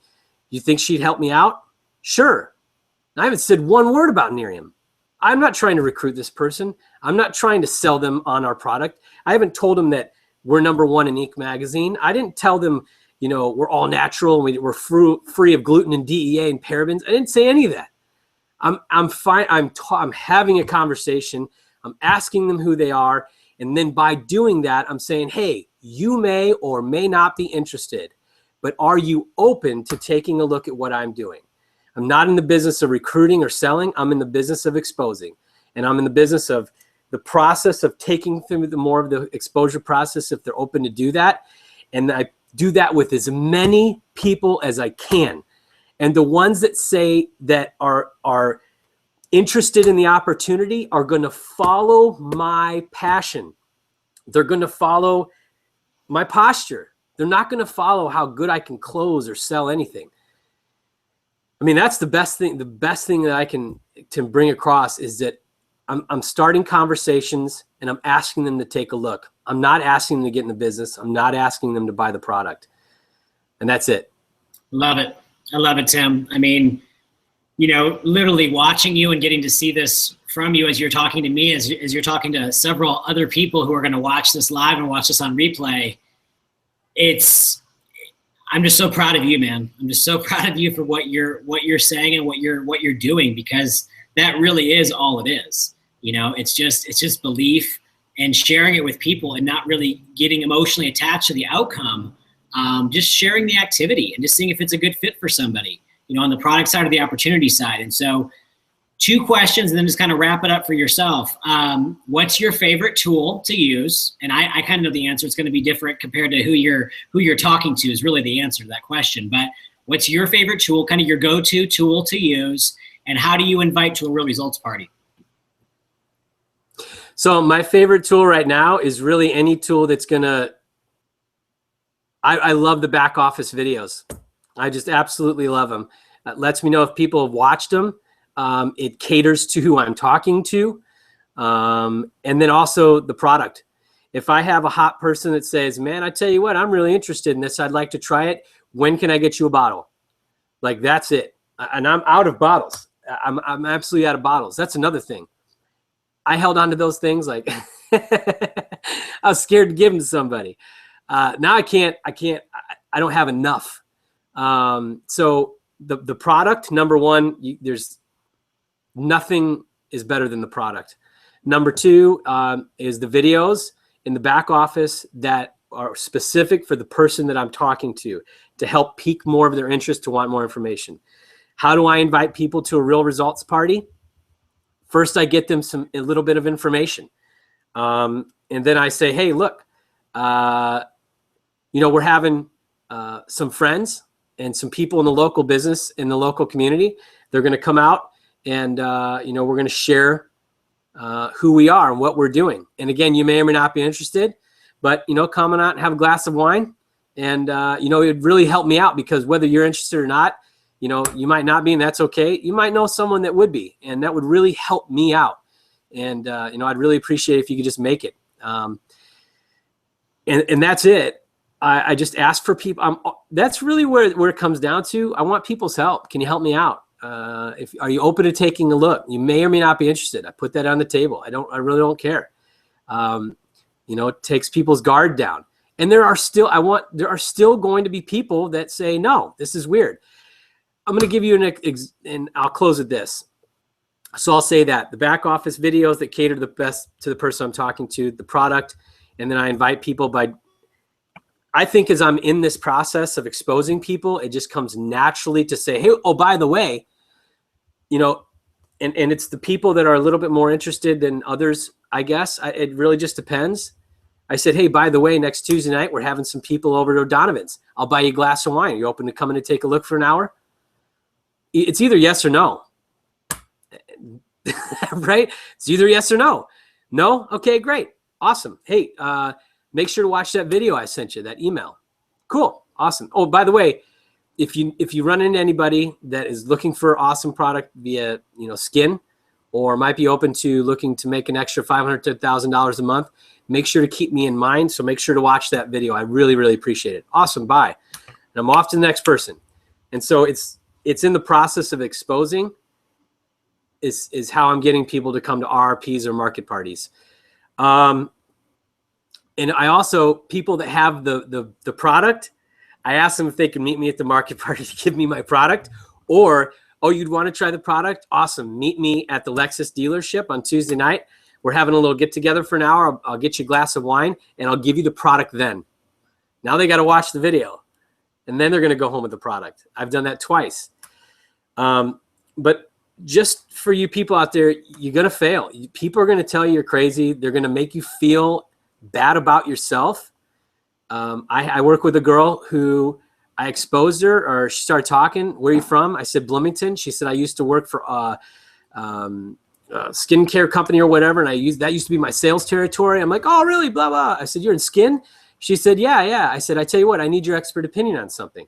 Speaker 1: you think she'd help me out? Sure. I haven't said one word about Nerium. I'm not trying to recruit this person. I'm not trying to sell them on our product. I haven't told them that we're #1 in Inc. magazine. I didn't tell them, you know, we're all natural and we're free of gluten and DEA and parabens. I didn't say any of that. I'm fine. I'm having a conversation. I'm asking them who they are. And then by doing that, I'm saying, hey, you may or may not be interested, but are you open to taking a look at what I'm doing? I'm not in the business of recruiting or selling. I'm in the business of exposing. And I'm in the business of the process of taking through the more of the exposure process if they're open to do that. And I do that with as many people as I can. And the ones that say that are interested in the opportunity are going to follow my passion. They're going to follow my posture. They're not going to follow how good I can close or sell anything. I mean, that's the best thing. The best thing that I can to bring across is that I'm starting conversations and I'm asking them to take a look. I'm not asking them to get in the business. I'm not asking them to buy the product. And that's it.
Speaker 2: Love it. I love it, Tim. I mean, you know, literally watching you and getting to see this from you as you're talking to me, as you're talking to several other people who are going to watch this live and watch this on replay. I'm just so proud of you, man. I'm just so proud of you for what you're saying and what you're doing, because that really is all it is. You know, it's just belief and sharing it with people and not really getting emotionally attached to the outcome. Just sharing the activity and just seeing if it's a good fit for somebody, you know, on the product side or the opportunity side. And so 2 questions and then just kind of wrap it up for yourself. What's your favorite tool to use? And I kind of know the answer. It's going to be different compared to who you're talking to is really the answer to that question. But what's your favorite tool, kind of your go-to tool to use, and how do you invite to a real results party?
Speaker 1: So my favorite tool right now is really any tool that's going to, I love the back office videos. I just absolutely love them. It lets me know if people have watched them. It caters to who I'm talking to. And then also the product. If I have a hot person that says, man, I tell you what, I'm really interested in this. I'd like to try it. When can I get you a bottle? Like, that's it. And I'm out of bottles. I'm absolutely out of bottles. That's another thing. I held on to those things like I was scared to give them to somebody. Now I don't have enough. So the product, number one, there's nothing is better than the product. Number 2 is the videos in the back office that are specific for the person that I'm talking to help pique more of their interest, to want more information. How do I invite people to a real results party? First, I get them a little bit of information. And then I say, hey, look, you know, we're having some friends and some people in the local business, in the local community. They're going to come out and, you know, we're going to share who we are and what we're doing. And again, you may or may not be interested, but, you know, come on out and have a glass of wine. And, you know, it would really help me out, because whether you're interested or not, you know, you might not be, and that's okay. You might know someone that would be, and that would really help me out. And, you know, I'd really appreciate it if you could just make it. And that's it. I just ask for people. That's really where it comes down to. I want people's help. Can you help me out? Are you open to taking a look? You may or may not be interested. I put that on the table. I really don't care. You know, it takes people's guard down. And there are still going to be people that say, no, this is weird. I'm going to give you and I'll close with this. So I'll say that the back office videos that cater the best to the person I'm talking to, the product, and then I invite people I think as I'm in this process of exposing people, it just comes naturally to say, hey, oh, by the way, you know, and it's the people that are a little bit more interested than others, I guess. It really just depends. I said, hey, by the way, next Tuesday night, we're having some people over to O'Donovan's. I'll buy you a glass of wine. Are you open to coming to take a look for an hour? It's either yes or no. Right? It's either yes or no. No? Okay, great. Awesome. Hey, make sure to watch that video I sent you, that email. Cool. Awesome. Oh, by the way, if you run into anybody that is looking for awesome product via, you know, skin, or might be open to looking to make an extra $500 to $1,000 a month, make sure to keep me in mind. So make sure to watch that video. I really, really appreciate it. Awesome. Bye. And I'm off to the next person. And so it's in the process of exposing is how I'm getting people to come to RRPs or market parties. And I also, people that have the product, I ask them if they can meet me at the market party to give me my product, or, oh, you'd want to try the product? Awesome. Meet me at the Lexus dealership on Tuesday night. We're having a little get together for an hour. I'll get you a glass of wine and I'll give you the product then. Now they got to watch the video and then they're going to go home with the product. I've done that twice. But just for you people out there, you're going to fail. People are going to tell you you're crazy. They're going to make you feel bad about yourself. I work with a girl who I exposed her, or she started talking. Where are you from? I said, Bloomington. She said, I used to work for a skincare company or whatever. And that used to be my sales territory. I'm like, oh, really? Blah, blah. I said, you're in skin? She said, yeah. I said, I tell you what, I need your expert opinion on something.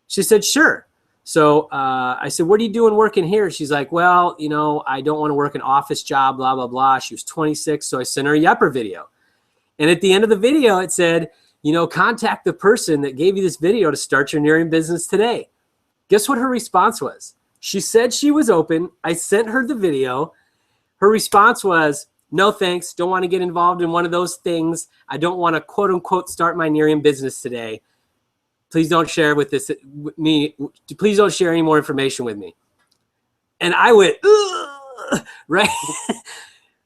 Speaker 1: She said, sure. So I said, what are you doing working here? She's like, well, I don't want to work an office job, blah, blah, blah. She was 26. So I sent her a Yepper video. And at the end of the video, it said, contact the person that gave you this video to start your nearing business today. Guess what her response was? She said she was open. I sent her the video. Her response was, no, thanks. Don't want to get involved in one of those things. I don't want to, quote unquote, start my nearing business today. Please don't share with me. Please don't share any more information with me. And I went, ugh, right?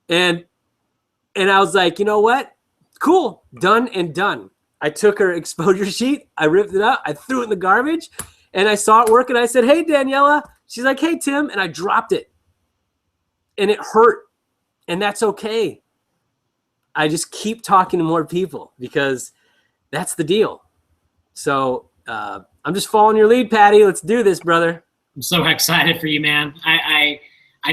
Speaker 1: and I was like, you know what? Cool. Done and done. I took her exposure sheet. I ripped it out. I threw it in the garbage. And I saw it work. And I said, hey, Daniela. She's like, hey, Tim. And I dropped it. And it hurt. And that's okay. I just keep talking to more people because that's the deal. So I'm just following your lead, Patty. Let's do this, brother.
Speaker 2: I'm so excited for you, man. I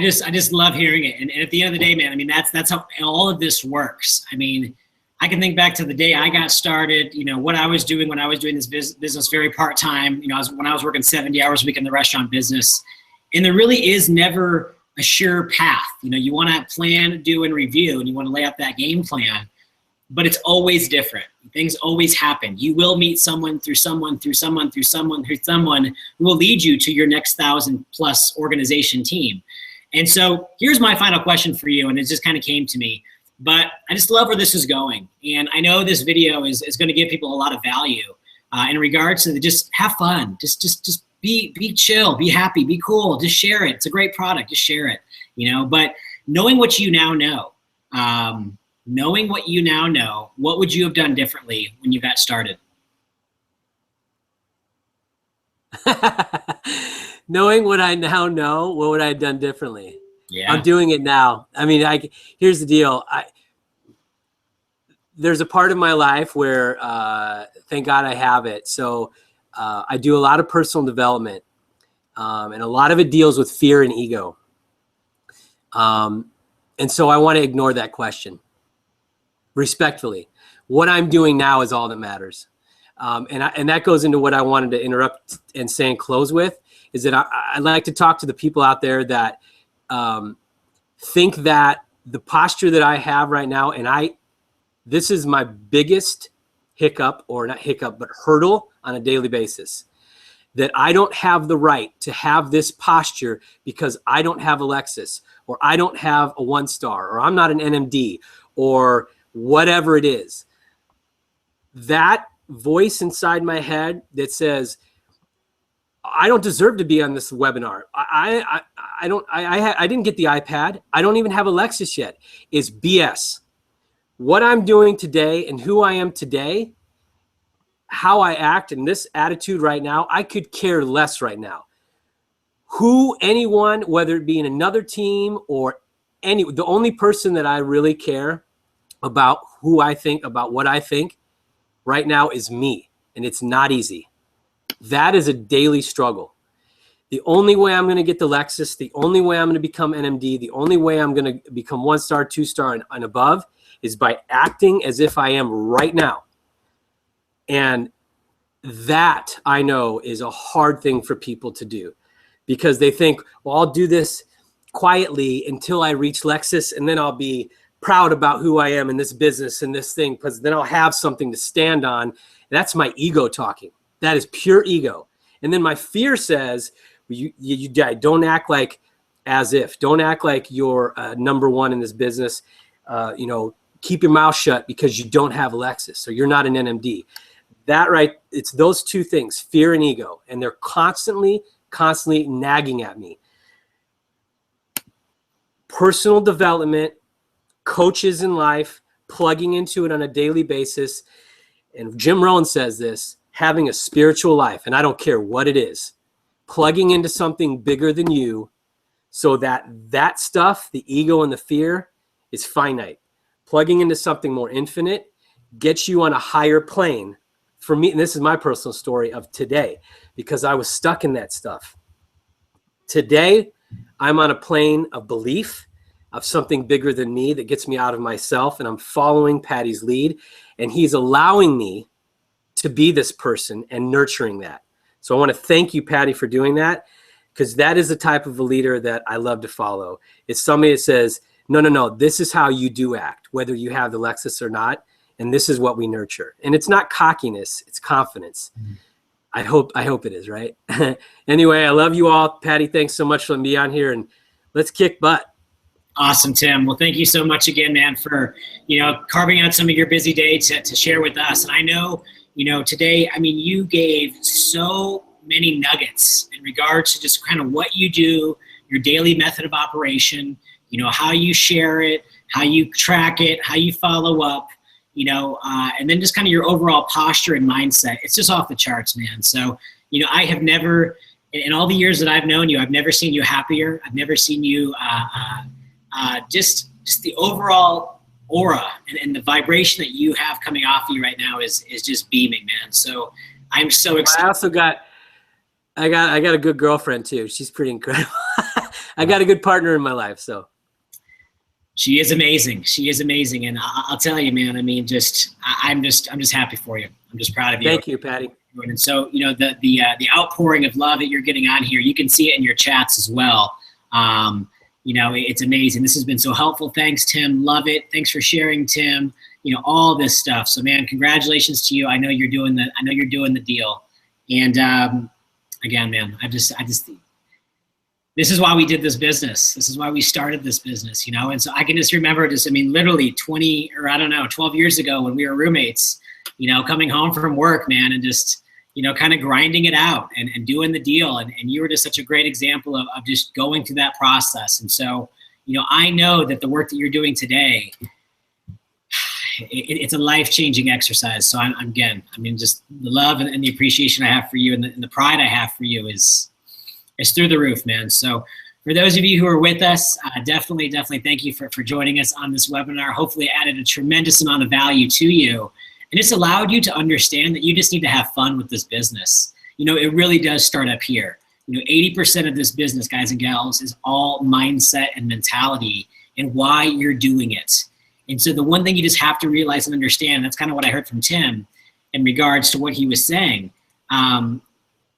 Speaker 2: just love hearing it. And at the end of the day, man, I mean, that's how all of this works. I mean, I can think back to the day I got started, what I was doing when I was doing this business very part-time, when I was working 70 hours a week in the restaurant business. And there really is never a sure path. You want to plan, do, and review, and you want to lay out that game plan, but it's always different. Things always happen. You will meet someone through someone who will lead you to your next 1,000+ organization team. And so here's my final question for you, and it just kind of came to me, but I just love where this is going. And I know this video is going to give people a lot of value in regards to just have fun, just be chill, be happy, be cool, just share it. It's a great product, just share it, but knowing what you now know, what would you have done differently when you got started?
Speaker 1: Knowing what I now know, what would I have done differently?
Speaker 2: Yeah.
Speaker 1: I'm doing it now. I mean, here's the deal. There's a part of my life where, thank God I have it. So I do a lot of personal development, and a lot of it deals with fear and ego. And so I want to ignore that question. Respectfully, what I'm doing now is all that matters. And that goes into what I wanted to interrupt and say and close with, is that I'd like to talk to the people out there that think that the posture that I have right now, and this is my biggest hiccup, or not hiccup, but hurdle on a daily basis, that I don't have the right to have this posture because I don't have a Lexus, or I don't have a 1-star, or I'm not an NMD, or whatever it is. That voice inside my head that says, I don't deserve to be on this webinar. I didn't get the iPad. I don't even have a Lexus yet, is BS. What I'm doing today and who I am today, how I act in this attitude right now, I could care less right now. Anyone, whether it be in another team or the only person that I really care about who I think, about what I think right now, is me. And it's not easy. That is a daily struggle. The only way I'm going to get the Lexus, the only way I'm going to become NMD, the only way I'm going to become 1-star, 2-star, and above is by acting as if I am right now. And that, I know, is a hard thing for people to do, because they think, well, I'll do this quietly until I reach Lexus, and then I'll be proud about who I am in this business and this thing, because then I'll have something to stand on. That's my ego talking. That is pure ego. And then my fear says, you don't act like as if. Don't act like you're number one in this business. Keep your mouth shut because you don't have a Lexus, or you're not an NMD. That right, it's those two things, fear and ego, and they're constantly nagging at me. Personal development, coaches in life, plugging into it on a daily basis. And Jim Rohn says this, having a spiritual life, and I don't care what it is. plugging into something bigger than you so that stuff, the ego and the fear, is finite. Plugging into something more infinite gets you on a higher plane. For me, and this is my personal story of today, because I was stuck in that stuff. Today, I'm on a plane of belief of something bigger than me that gets me out of myself, and I'm following Patty's lead, and he's allowing me to be this person and nurturing that. So I want to thank you, Patty, for doing that, because that is the type of a leader that I love to follow. It's somebody that says, no, this is how you do act, whether you have the Lexus or not, and this is what we nurture. And it's not cockiness, it's confidence. Mm-hmm. I hope it is, right? Anyway, I love you all. Patty, thanks so much for letting me on here, and let's kick butt.
Speaker 2: Awesome, Tim. Well, thank you so much again, man, for, carving out some of your busy day to share with us. And I know, today, you gave so many nuggets in regards to just kind of what you do, your daily method of operation, how you share it, how you track it, how you follow up, and then just kind of your overall posture and mindset. It's just off the charts, man. So, I have never, in all the years that I've known you, I've never seen you happier. I've never seen you just the overall aura and the vibration that you have coming off of you right now is just beaming, man. So I'm so excited.
Speaker 1: I also got a good girlfriend too. She's pretty incredible. I got a good partner in my life, so.
Speaker 2: She is amazing. She is amazing, and I'll tell you, man. I'm just happy for you. I'm just proud of you.
Speaker 1: Thank you, Patty.
Speaker 2: And so, the outpouring of love that you're getting on here, you can see it in your chats as well. It's amazing. This has been so helpful. Thanks, Tim. Love it. Thanks for sharing, Tim. All this stuff. So, man, congratulations to you. I know you're doing the deal. And again, man, I just. This is why we did this business. This is why we started this business, And so I can just remember literally 12 years ago when we were roommates, coming home from work, man, and just, kind of grinding it out and doing the deal. And you were just such a great example of just going through that process. And so, I know that the work that you're doing today, it's a life-changing exercise. So just the love and the appreciation I have for you and the pride I have for you is through the roof, man. So for those of you who are with us, definitely thank you for joining us on this webinar. Hopefully it added a tremendous amount of value to you. And it's allowed you to understand that you just need to have fun with this business. It really does start up here. 80% of this business, guys and gals, is all mindset and mentality and why you're doing it. And so the one thing you just have to realize and understand, that's kind of what I heard from Tim in regards to what he was saying,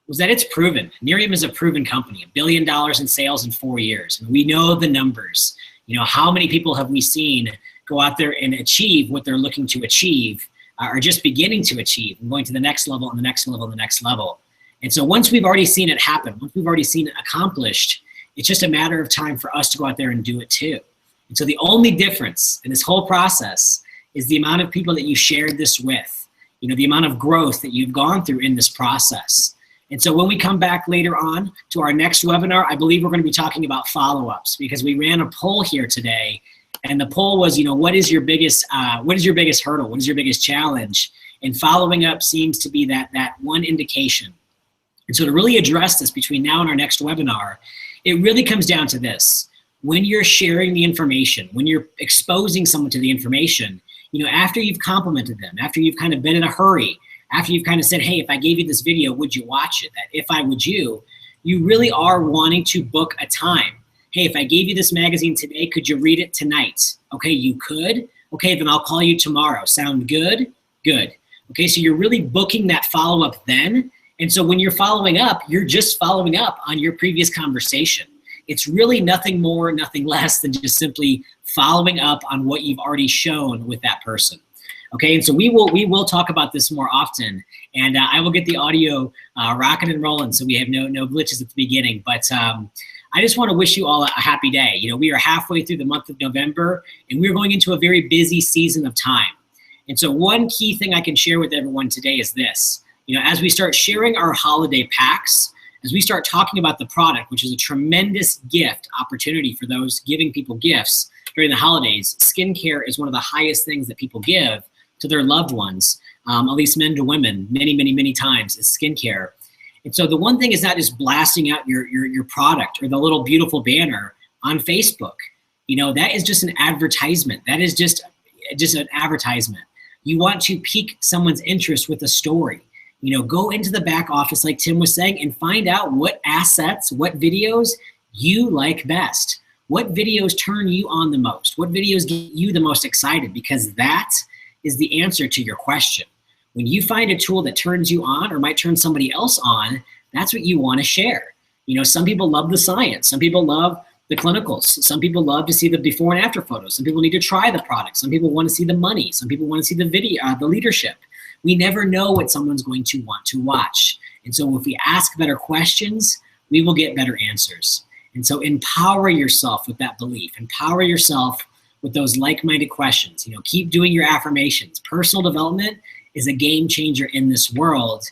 Speaker 2: was that it's proven. Miriam is a proven company, $1 billion in sales in 4 years. And we know the numbers. How many people have we seen go out there and achieve what they're looking to achieve, or just beginning to achieve, and going to the next level and the next level and the next level. And so once we've already seen it happen, once we've already seen it accomplished, it's just a matter of time for us to go out there and do it too. And so the only difference in this whole process is the amount of people that you shared this with, the amount of growth that you've gone through in this process. And so when we come back later on to our next webinar, I believe we're going to be talking about follow-ups, because we ran a poll here today, and the poll was, what is your biggest hurdle? What is your biggest challenge? And following up seems to be that one indication. And so to really address this between now and our next webinar, it really comes down to this. When you're sharing the information, when you're exposing someone to the information, after you've complimented them, after you've kind of been in a hurry, after you've kind of said, hey, if I gave you this video, would you watch it? That if I would you really are wanting to book a time. Hey, if I gave you this magazine today, could you read it tonight? Okay, you could. Okay, then I'll call you tomorrow. Sound good? Good. Okay, so you're really booking that follow-up then. And so when you're following up, you're just following up on your previous conversation. It's really nothing more, nothing less than just simply following up on what you've already shown with that person. Okay, and so we will talk about this more often, and I will get the audio rocking and rolling so we have no glitches at the beginning. But I just want to wish you all a happy day. We are halfway through the month of November, and we're going into a very busy season of time. And so one key thing I can share with everyone today is this. As we start sharing our holiday packs, as we start talking about the product, which is a tremendous gift opportunity for those giving people gifts during the holidays, skincare is one of the highest things that people give to their loved ones, at least men to women, many times, is skincare. And so the one thing is not just blasting out your product or the little beautiful banner on Facebook. You know, that is just an advertisement. That is just an advertisement. You want to pique someone's interest with a story. You know, go into the back office, like Tim was saying, and find out what assets, what videos you like best. What videos turn you on the most? What videos get you the most excited? Because that is the answer to your question. When you find a tool that turns you on or might turn somebody else on, that's what you want to share. You know, some people love the science. Some people love the clinicals. Some people love to see the before and after photos. Some people need to try the product. Some people want to see the money. Some people want to see the video, the leadership. We never know what someone's going to want to watch. And so if we ask better questions, we will get better answers. And so empower yourself with that belief. Empower yourself with those like-minded questions. You know, keep doing your affirmations. Personal development is a game changer in this world.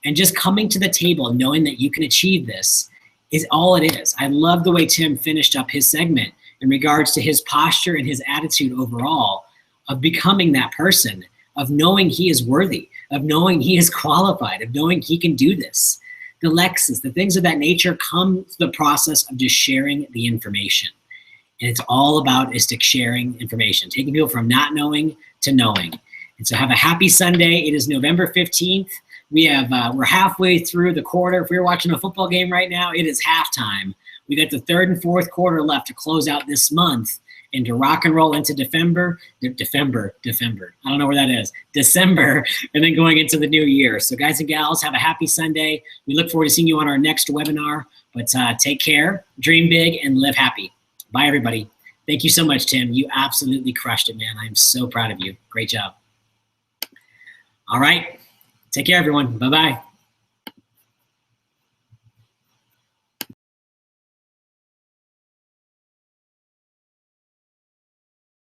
Speaker 2: And just coming to the table, knowing that you can achieve this is all it is. I love the way Tim finished up his segment in regards to his posture and his attitude overall of becoming that person, of knowing he is worthy, of knowing he is qualified, of knowing he can do this. The Lexus, the things of that nature come to the process of just sharing the information. And it's all about is to sharing information, taking people from not knowing to knowing. And so have a happy Sunday. It is November 15th. We have, we're halfway through the quarter. If we were watching a football game right now, it is halftime. We got the third and fourth quarter left to close out this month and to rock and roll into December. I don't know where that is. December, and then going into the new year. So guys and gals, have a happy Sunday. We look forward to seeing you on our next webinar. But take care, dream big, and live happy. Bye, everybody. Thank you so much, Tim. You absolutely crushed it, man. I'm so proud of you. Great job. All right. Take care, everyone. Bye-bye.